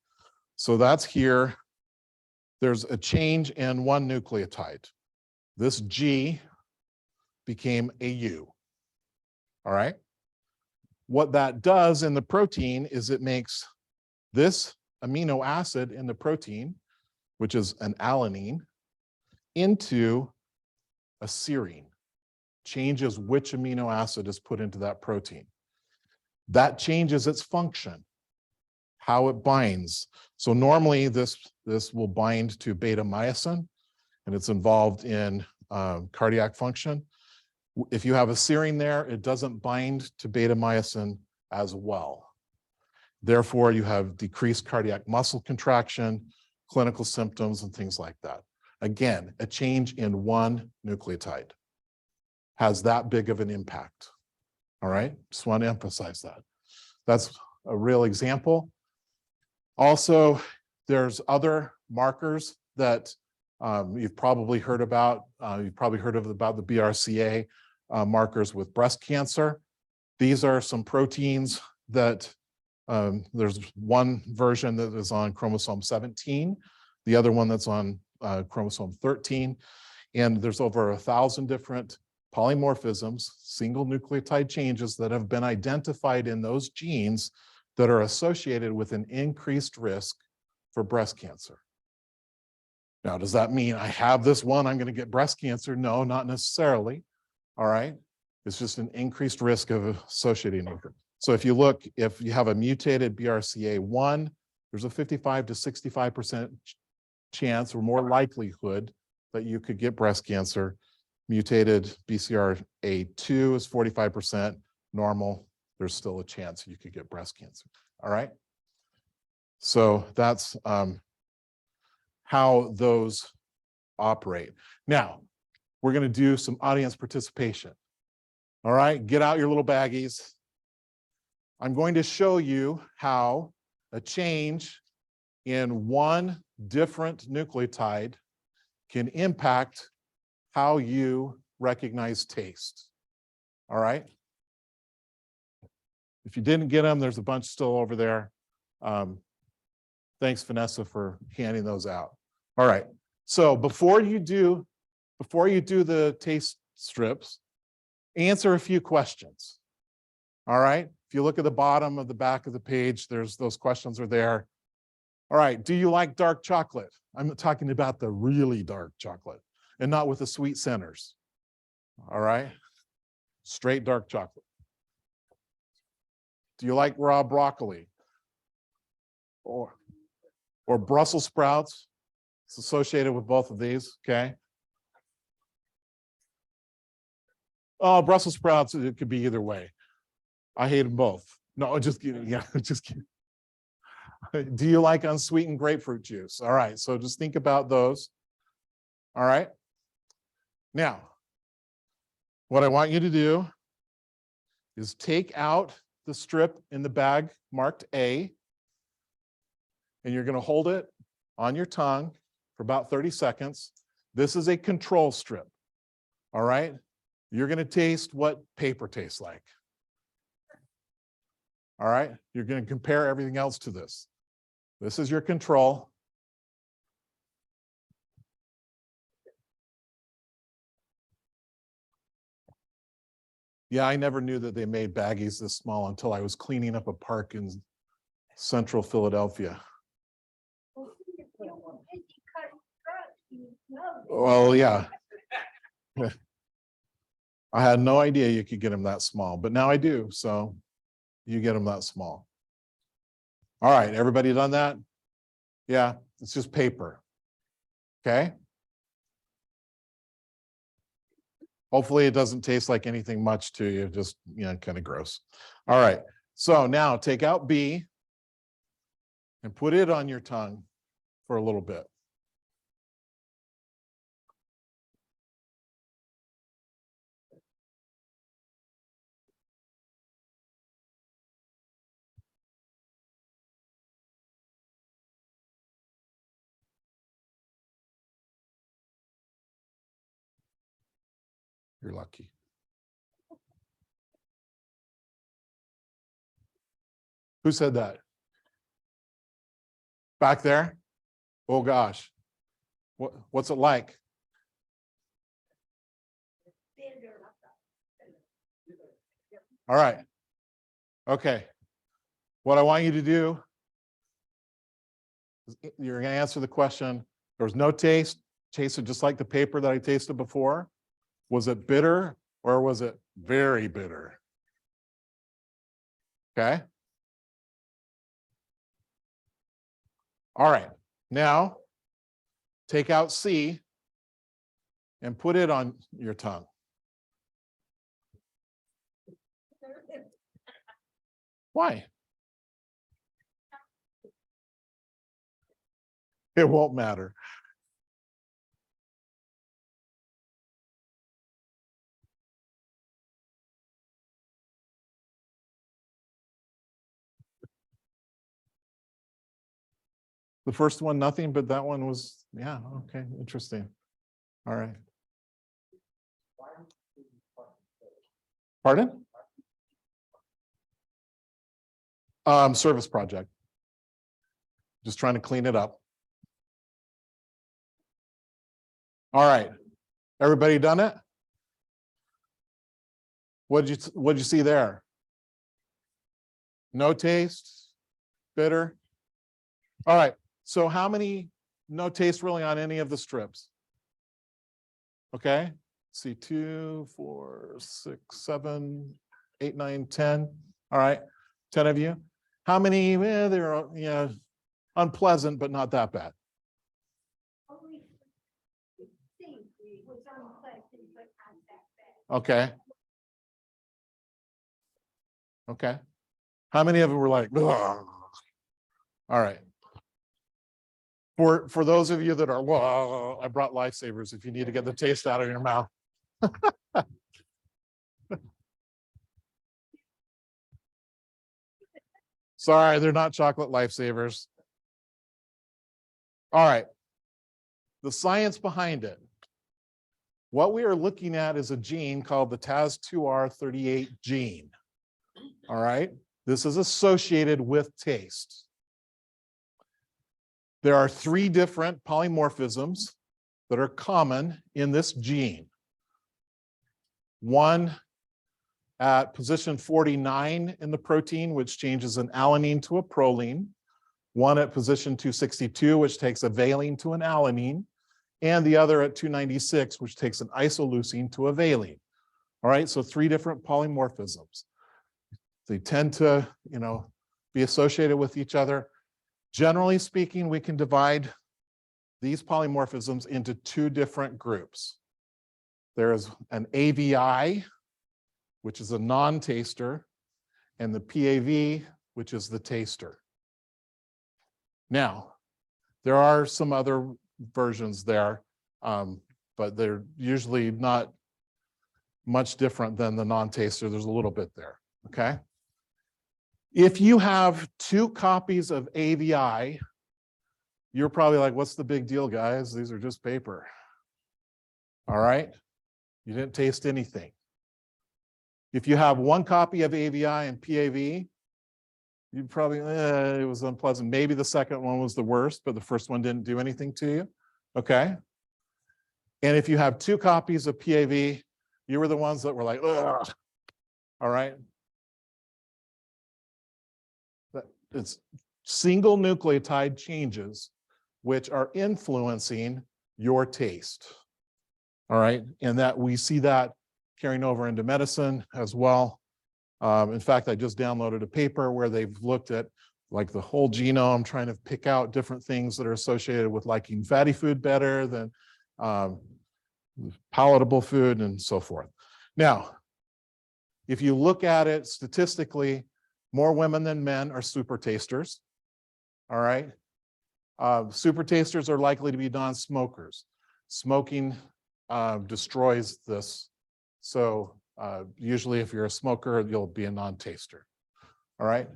So that's here. There's a change in one nucleotide. This G became a U. All right. What that does in the protein is it makes this amino acid in the protein, which is an alanine, into a serine. Changes which amino acid is put into that protein. That changes its function, how it binds. So normally this will bind to beta myosin, and it's involved in cardiac function. If you have a serine there, it doesn't bind to beta myosin as well. Therefore, you have decreased cardiac muscle contraction, clinical symptoms and things like that. Again, a change in one nucleotide has that big of an impact. All right, just want to emphasize that. That's a real example. Also, there's other markers that you've probably heard about. You've probably heard about the BRCA markers with breast cancer. These are some proteins that there's one version that is on chromosome 17, the other one that's on chromosome 13, and there's over 1,000 different polymorphisms, single nucleotide changes that have been identified in those genes that are associated with an increased risk for breast cancer. Now, does that mean I have this one, I'm going to get breast cancer? No, not necessarily. All right. It's just an increased risk of associating with it. So if you look, if you have a mutated BRCA1, there's a 55 to 65% chance or more likelihood that you could get breast cancer. Mutated BCRA2 is 45% normal. There's still a chance you could get breast cancer. All right. So that's how those operate. Now, we're going to do some audience participation. All right, get out your little baggies. I'm going to show you how a change in one different nucleotide can impact how you recognize taste. All right. If you didn't get them, there's a bunch still over there. Thanks, Vanessa, for handing those out. All right. So before you do the taste strips, answer a few questions. All right. If you look at the bottom of the back of the page, there's those questions are there. All right. Do you like dark chocolate? I'm talking about the really dark chocolate and not with the sweet centers. All right. Straight dark chocolate. Do you like raw broccoli? Or Brussels sprouts? It's associated with both of these, okay? Oh, Brussels sprouts, it could be either way. I hate them both. No, just kidding. Yeah, just kidding. Do you like unsweetened grapefruit juice? All right, so just think about those. All right. Now, what I want you to do is take out the strip in the bag marked A, and you're going to hold it on your tongue for about 30 seconds. This is a control strip. All right. You're going to taste what paper tastes like. All right. You're going to compare everything else to this. This is your control. Yeah, I never knew that they made baggies this small until I was cleaning up a park in central Philadelphia. Well, yeah. I had no idea you could get them that small, but now I do. So you get them that small. All right, everybody done that? Yeah, it's just paper. Okay. Hopefully it doesn't taste like anything much to you, just, kind of gross. All right, so now take out B and put it on your tongue for a little bit. You're lucky. Who said that? Back there? Oh gosh. What's it like? All right. Okay. What I want you to do is you're going to answer the question. There was no taste. Tasted just like the paper that I tasted before. Was it bitter or was it very bitter? Okay. All right. Now, take out C and put it on your tongue. Why? It won't matter. The first one, nothing, but that one was, yeah, okay, interesting. All right. Pardon? Service project. Just trying to clean it up. All right. Everybody done it? What'd you see there? No taste, bitter. All right. So how many no taste really on any of the strips? Okay. See 2, 4, 6, 7, 8, 9, 10. All right. 10 of you. How many? They're unpleasant, but not that bad. Only think it was unpleasant, but not that bad. Okay. Okay. How many of them were like, "Ugh." All right. For those of you that are, "Ugh," I brought lifesavers if you need to get the taste out of your mouth. Sorry, they're not chocolate lifesavers. All right. The science behind it. What we are looking at is a gene called the TAS2R38 gene. All right. This is associated with taste. There are 3 different polymorphisms that are common in this gene. One at position 49 in the protein, which changes an alanine to a proline. One at position 262, which takes a valine to an alanine. And the other at 296, which takes an isoleucine to a valine. All right, so 3 different polymorphisms. They tend to, be associated with each other. Generally speaking, we can divide these polymorphisms into 2 different groups. There's an AVI, which is a non-taster, and the PAV, which is the taster. Now, there are some other versions there, but they're usually not much different than the non-taster. There's a little bit there, okay? If you have 2 copies of AVI, you're probably like, what's the big deal, guys? These are just paper. All right? You didn't taste anything. If you have 1 copy of AVI and PAV, you probably, it was unpleasant. Maybe the second one was the worst, but the first one didn't do anything to you. Okay. And if you have 2 copies of PAV, you were the ones that were like, ugh. All right. It's single nucleotide changes which are influencing your taste. All right. And that we see that carrying over into medicine as well. In fact, I just downloaded a paper where they've looked at like the whole genome, trying to pick out different things that are associated with liking fatty food better than palatable food and so forth. Now, if you look at it statistically, more women than men are super tasters. All right. Super tasters are likely to be non-smokers. Smoking destroys this. So usually if you're a smoker, you'll be a non-taster. All right.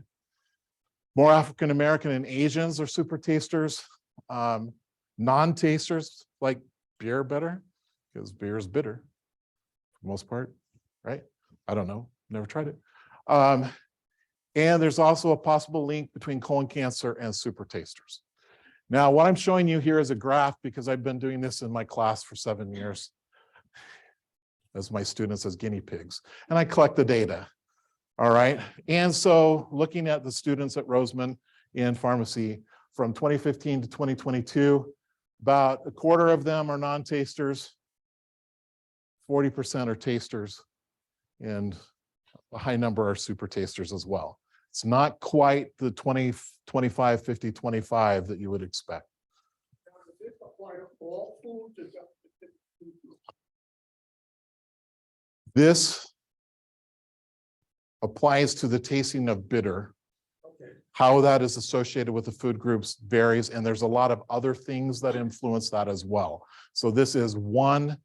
More African-American and Asians are super tasters. Non-tasters like beer better because beer is bitter for the most part, right? I don't know, never tried it. And there's also a possible link between colon cancer and super tasters. Now, what I'm showing you here is a graph because I've been doing this in my class for 7 years as my students as guinea pigs, and I collect the data. All right. And so looking at the students at Roseman in pharmacy from 2015 to 2022, about a quarter of them are non-tasters, 40% are tasters, and a high number are super tasters as well. It's not quite the 20, 25, 50, 25 that you would expect. Now, does this apply to all foods or just specific food? This applies to the tasting of bitter. Okay. How that is associated with the food groups varies, and there's a lot of other things that influence that as well. So this is one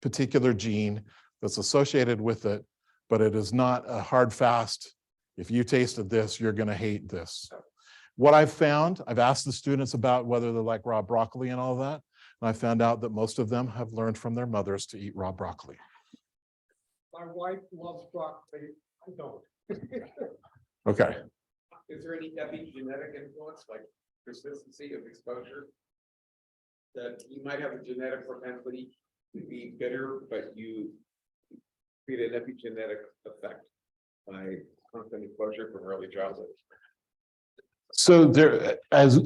particular gene that's associated with it, but it is not a hard fast, if you tasted this, you're going to hate this. What I've found, I've asked the students about whether they like raw broccoli and all that, and I found out that most of them have learned from their mothers to eat raw broccoli. My wife loves broccoli, I don't. Okay. Is there any epigenetic influence, like persistency of exposure? That you might have a genetic propensity to be bitter, but you create an epigenetic effect by constant exposure from early childhood? So there, as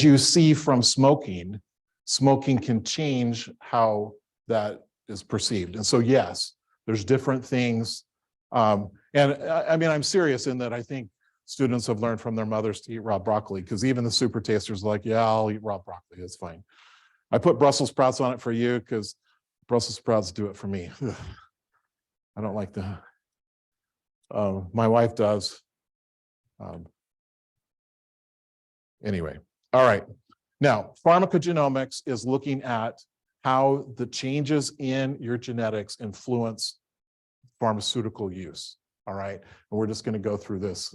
you see from smoking, smoking can change how that is perceived. And so, yes, there's different things. And I mean, I'm serious in that I think students have learned from their mothers to eat raw broccoli, because even the super tasters are like, yeah, I'll eat raw broccoli, it's fine. I put Brussels sprouts on it for you because Brussels sprouts do it for me. I don't like the, my wife does. Anyway, all right. Now, pharmacogenomics is looking at how the changes in your genetics influence pharmaceutical use. All right, and we're just going to go through this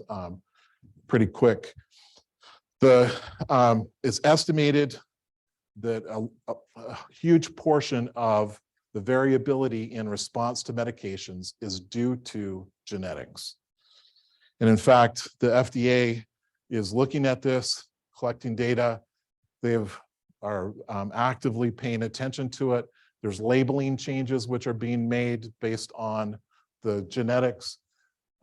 pretty quick. It's estimated that a huge portion of the variability in response to medications is due to genetics. And in fact, the FDA is looking at this, collecting data. They are actively paying attention to it. There's labeling changes which are being made based on the genetics.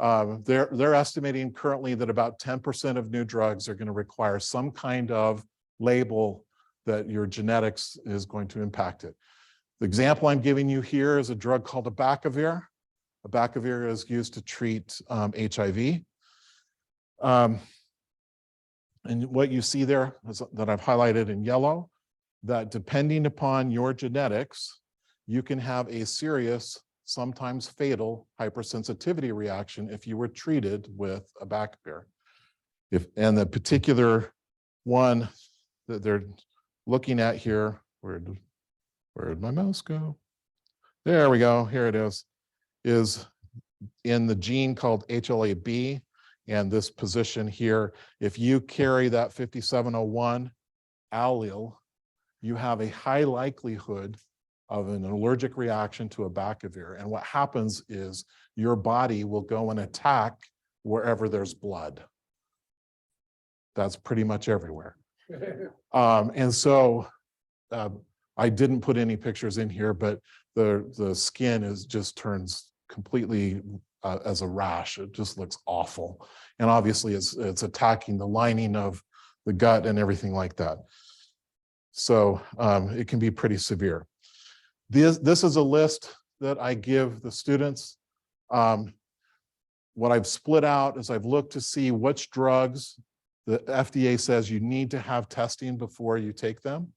They're estimating currently that about 10% of new drugs are going to require some kind of label that your genetics is going to impact it. The example I'm giving you here is a drug called abacavir. Abacavir is used to treat HIV. And what you see there is that I've highlighted in yellow, that depending upon your genetics, you can have a serious, sometimes fatal hypersensitivity reaction if you were treated with abacavir. And the particular one that they're looking at here, where'd my mouse go? There we go, here it is in the gene called HLA-B, and this position here, if you carry that 5701 allele, you have a high likelihood of an allergic reaction to abacavir. And what happens is your body will go and attack wherever there's blood. That's pretty much everywhere. And so I didn't put any pictures in here, but the skin just turns completely as a rash. It just looks awful. And obviously it's attacking the lining of the gut and everything like that. So it can be pretty severe. This is a list that I give the students. What I've split out is I've looked to see which drugs the FDA says you need to have testing before you take them,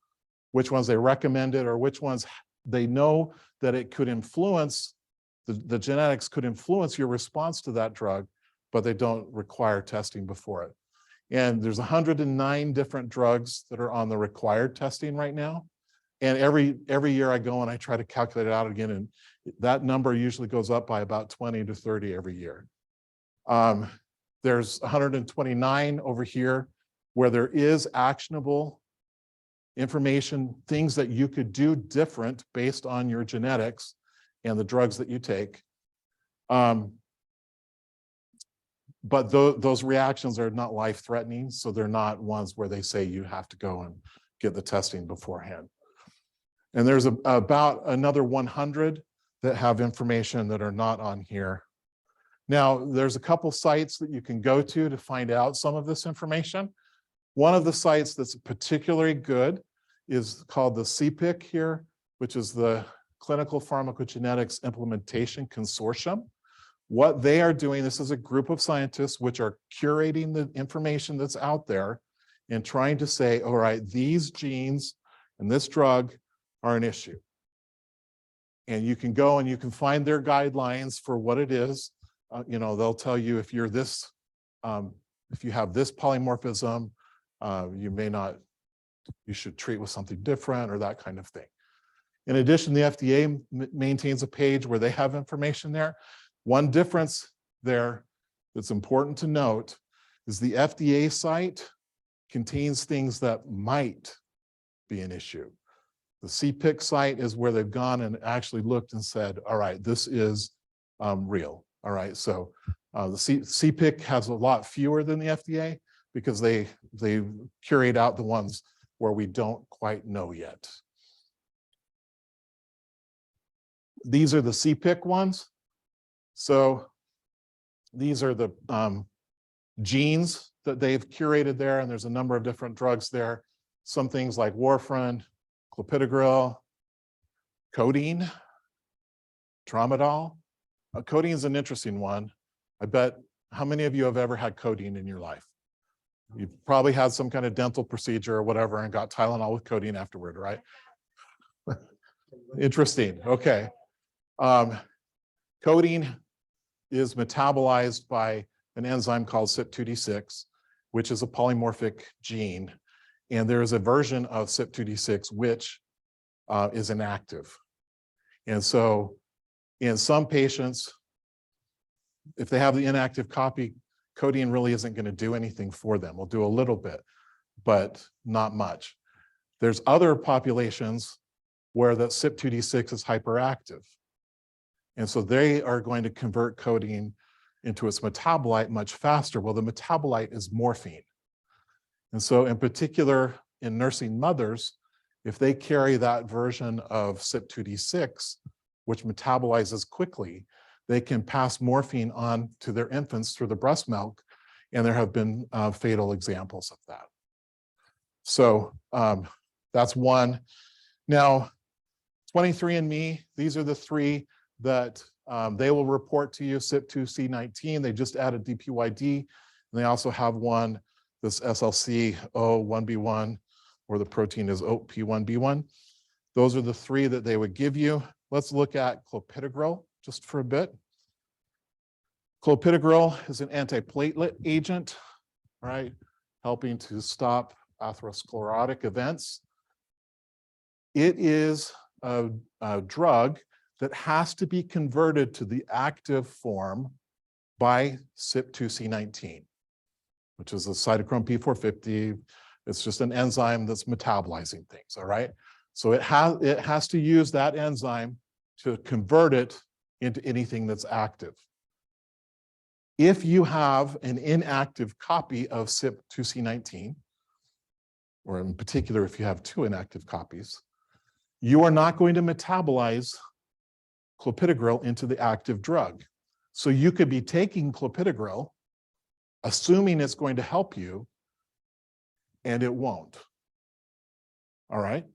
which ones they recommend it, or which ones they know that it could influence, the genetics could influence your response to that drug, but they don't require testing before it. And there's 109 different drugs that are on the required testing right now. And every year I go and I try to calculate it out again, and that number usually goes up by about 20 to 30 every year. There's 129 over here where there is actionable information, things that you could do different based on your genetics and the drugs that you take. But those reactions are not life-threatening, so they're not ones where they say you have to go and get the testing beforehand. And there's about another 100 that have information that are not on here. Now, there's a couple sites that you can go to find out some of this information. One of the sites that's particularly good is called the CPIC here, which is the Clinical Pharmacogenetics Implementation Consortium. What they are doing, this is a group of scientists which are curating the information that's out there and trying to say, all right, these genes and this drug are an issue. And you can go and you can find their guidelines for what it is. You know, they'll tell you if you're this if you have this polymorphism, you should treat with something different or that kind of thing. In addition, the FDA maintains a page where they have information there. One difference there that's important to note is the FDA site contains things that might be an issue. The CPIC site is where they've gone and actually looked and said, all right, this is real. All right, so the CPIC has a lot fewer than the FDA because they curate out the ones where we don't quite know yet. These are the CPIC ones. So these are the genes that they've curated there, and there's a number of different drugs there. Some things like warfarin, clopidogrel, codeine, tramadol. Codeine is an interesting one. I bet, how many of you have ever had codeine in your life? You probably had some kind of dental procedure or whatever and got Tylenol with codeine afterward, right? Interesting, okay. Codeine is metabolized by an enzyme called CYP2D6, which is a polymorphic gene. And there is a version of CYP2D6 which is inactive. And so in some patients, if they have the inactive copy, codeine really isn't going to do anything for them. We'll do a little bit, but not much. There's other populations where the CYP2D6 is hyperactive. And so they are going to convert codeine into its metabolite much faster. Well, the metabolite is morphine. And so in particular, in nursing mothers, if they carry that version of CYP2D6, which metabolizes quickly, they can pass morphine on to their infants through the breast milk. And there have been fatal examples of that. So that's one. Now, 23andMe, these are the three that they will report to you, CYP2C19. They just added DPYD. And they also have one, this SLC-O1B1, or the protein is OP1B1. Those are the three that they would give you. Let's look at clopidogrel just for a bit. Clopidogrel is an antiplatelet agent, right? Helping to stop atherosclerotic events. It is a drug that has to be converted to the active form by CYP2C19, which is a cytochrome P450. It's just an enzyme that's metabolizing things, all right? So it has to use that enzyme to convert it into anything that's active. If you have an inactive copy of CYP2C19, or in particular, if you have two inactive copies, you are not going to metabolize clopidogrel into the active drug. So you could be taking clopidogrel, assuming it's going to help you, and it won't. All right.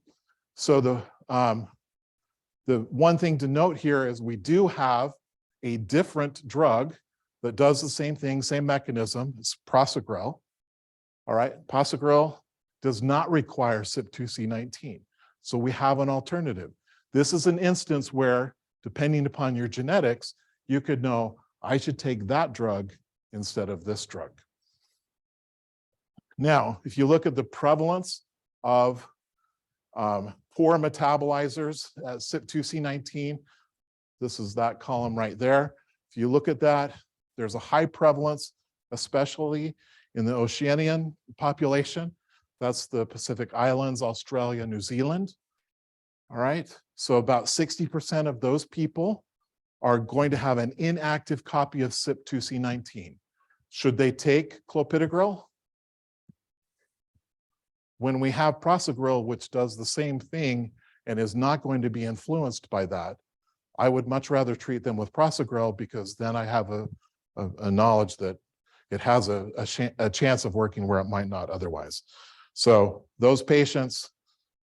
So the one thing to note here is we do have a different drug that does the same thing, same mechanism. It's prasugrel. All right. Prasugrel does not require CYP2C19. So we have an alternative. This is an instance where, depending upon your genetics, you could know, I should take that drug instead of this drug. Now, if you look at the prevalence of poor metabolizers at CYP2C19, this is that column right there. If you look at that, there's a high prevalence, especially in the Oceanian population. That's the Pacific Islands, Australia, New Zealand. All right, so about 60% of those people are going to have an inactive copy of CYP2C19. Should they take clopidogrel? When we have prasugrel, which does the same thing and is not going to be influenced by that, I would much rather treat them with prasugrel because then I have a knowledge that it has a chance of working where it might not otherwise. So those patients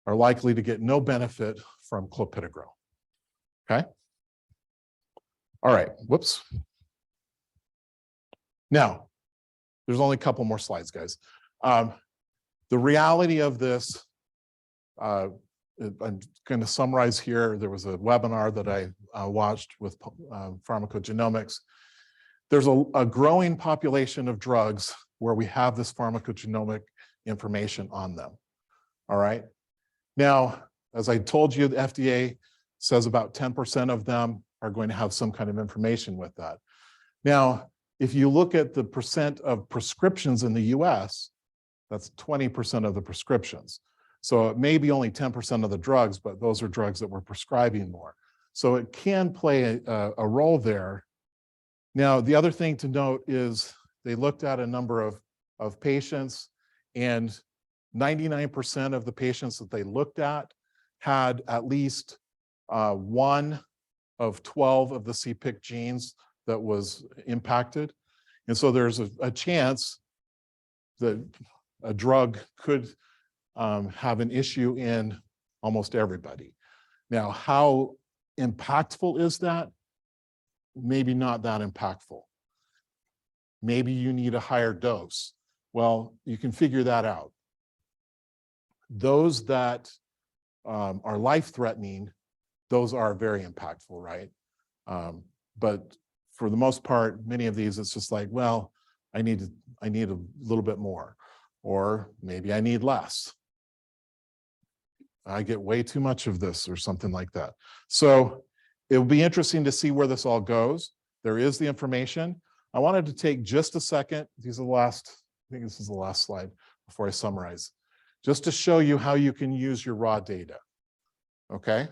are likely to get no benefit from clopidogrel. Okay. All right, whoops. Now, there's only a couple more slides, guys. The reality of this, I'm going to summarize here. There was a webinar that I watched with pharmacogenomics. there's a growing population of drugs where we have this pharmacogenomic information on them. All right. Now, as I told you, the FDA says about 10% of them are going to have some kind of information with that. Now, if you look at the percent of prescriptions in the US, that's 20% of the prescriptions. So it may be only 10% of the drugs, but those are drugs that we're prescribing more. So it can play a role there. Now, the other thing to note is they looked at a number of patients, and 99% of the patients that they looked at had at least one of 12 of the CPIC genes that was impacted. And so there's a chance that a drug could have an issue in almost everybody. Now, how impactful is that? Maybe not that impactful. Maybe you need a higher dose. Well, you can figure that out. Those that are life-threatening, those are very impactful, right? But for the most part, many of these, it's just like, well, I need a little bit more, or maybe I need less. I get way too much of this or something like that. So it'll be interesting to see where this all goes. There is the information. I wanted to take just a second. These are the last, I think this is the last slide before I summarize, just to show you how you can use your raw data. Okay.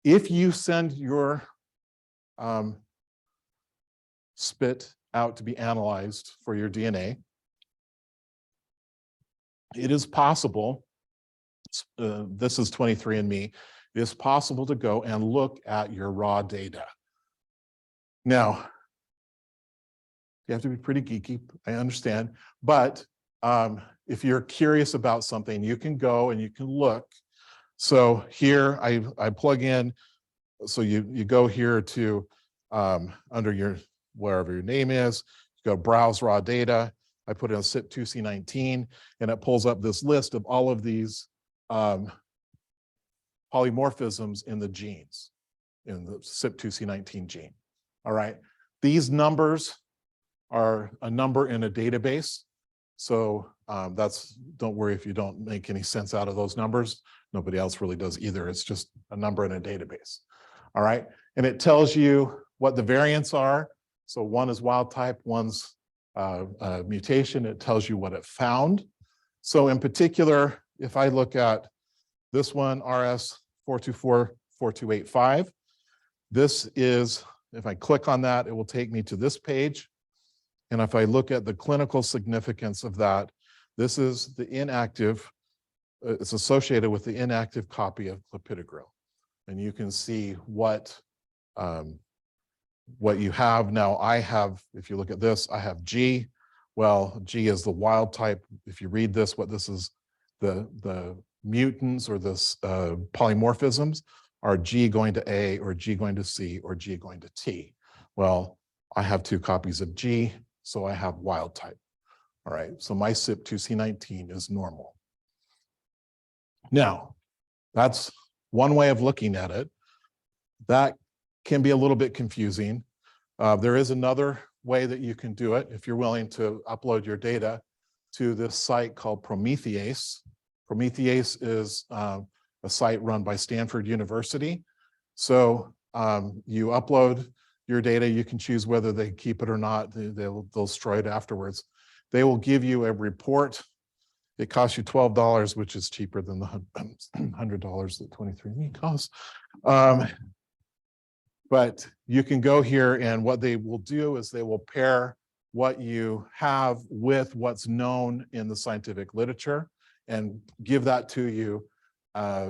If you send your spit out to be analyzed for your DNA, it is possible, this is 23andMe, it is possible to go and look at your raw data. Now, you have to be pretty geeky, I understand, but if you're curious about something, you can go and you can look. So here I plug in, so you go here to under your, wherever your name is, you go browse raw data. I put in CYP2C19 and it pulls up this list of all of these polymorphisms in the genes, in the CYP2C19 gene. All right, these numbers are a number in a database. So don't worry if you don't make any sense out of those numbers. Nobody else really does either. It's just a number in a database. All right, and it tells you what the variants are. So one is wild type, one's mutation. It tells you what it found. So in particular, if I look at this one, RS4244285, this is, if I click on that, it will take me to this page. And if I look at the clinical significance of that, this is the inactive, it's associated with the inactive copy of clopidogrel. And you can see what you have now. I have, if you look at this, I have G. Well, G is the wild type. If you read this, what this is, the mutants or this polymorphisms are G going to A or G going to C or G going to T. Well, I have 2 copies of G, so I have wild type. All right, so my CYP2C19 is normal. Now, that's one way of looking at it. That can be a little bit confusing. There is another way that you can do it if you're willing to upload your data to this site called Promethease. Promethease is a site run by Stanford University. So you upload your data, you can choose whether they keep it or not. They'll destroy it afterwards. They will give you a report. It costs you $12, which is cheaper than the $100 that 23andMe costs. But you can go here, and what they will do is they will pair what you have with what's known in the scientific literature and give that to you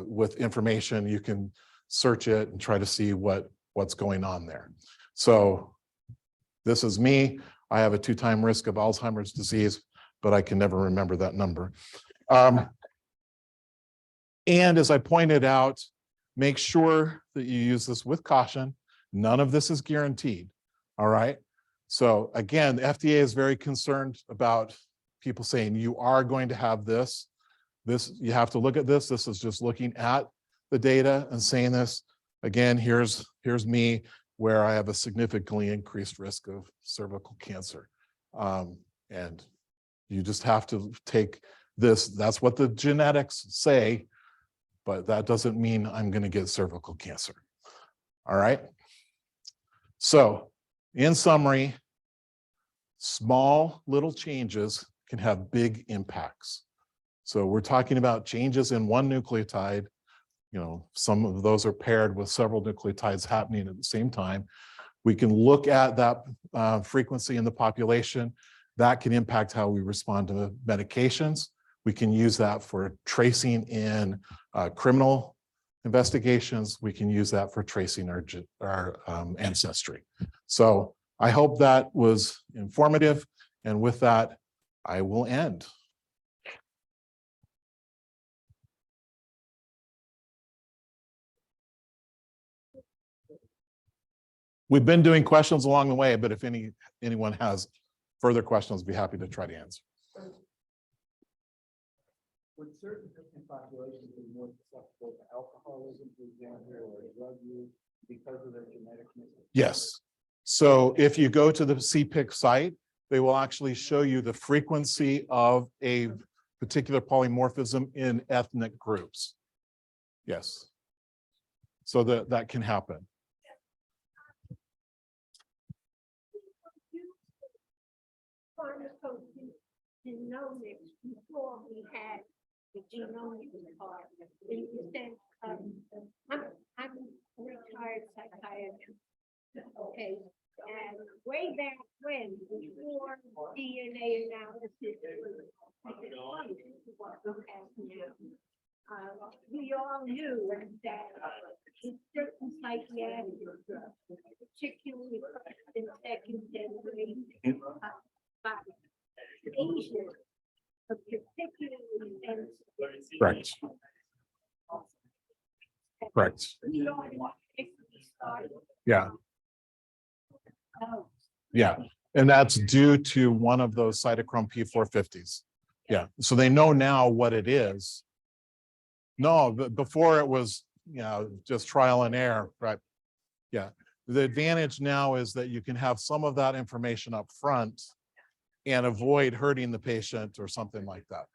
with information. You can search it and try to see what's going on there. So this is me. I have a 2-time risk of Alzheimer's disease, but I can never remember that number. And as I pointed out, make sure that you use this with caution. None of this is guaranteed, all right? So again, the FDA is very concerned about people saying you are going to have this. You have to look at this. This is just looking at the data and saying this. Again, here's me. where I have a significantly increased risk of cervical cancer. And you just have to take this, that's what the genetics say, but that doesn't mean I'm going to get cervical cancer. All right. So in summary, small little changes can have big impacts. So we're talking about changes in one nucleotide. You know, some of those are paired with several nucleotides happening at the same time. We can look at that frequency in the population. That can impact how we respond to medications. We can use that for tracing in criminal investigations. We can use that for tracing our ancestry. So I hope that was informative. And with that, I will end. We've been doing questions along the way, but if anyone has further questions, I'd be happy to try to answer. Would certain patient populations be more susceptible to alcoholism, for example, or drug use because of their genetic makeup? Yes. So if you go to the CPIC site, they will actually show you the frequency of a particular polymorphism in ethnic groups. Yes. So that can happen. Genomics before we had the genomics part. And you said, I'm a retired psychiatrist. Okay, and way back when, before DNA analysis we all knew that in certain psychiatric drugs, particularly first and second generation Asian, particularly Correct. Correct. we don't want to start. Yeah. Oh, Yeah. And that's due to one of those cytochrome P450s. Yeah. So they know now what it is. No, but before it was, you know, just trial and error, right? Yeah. The advantage now is that you can have some of that information up front and avoid hurting the patient or something like that.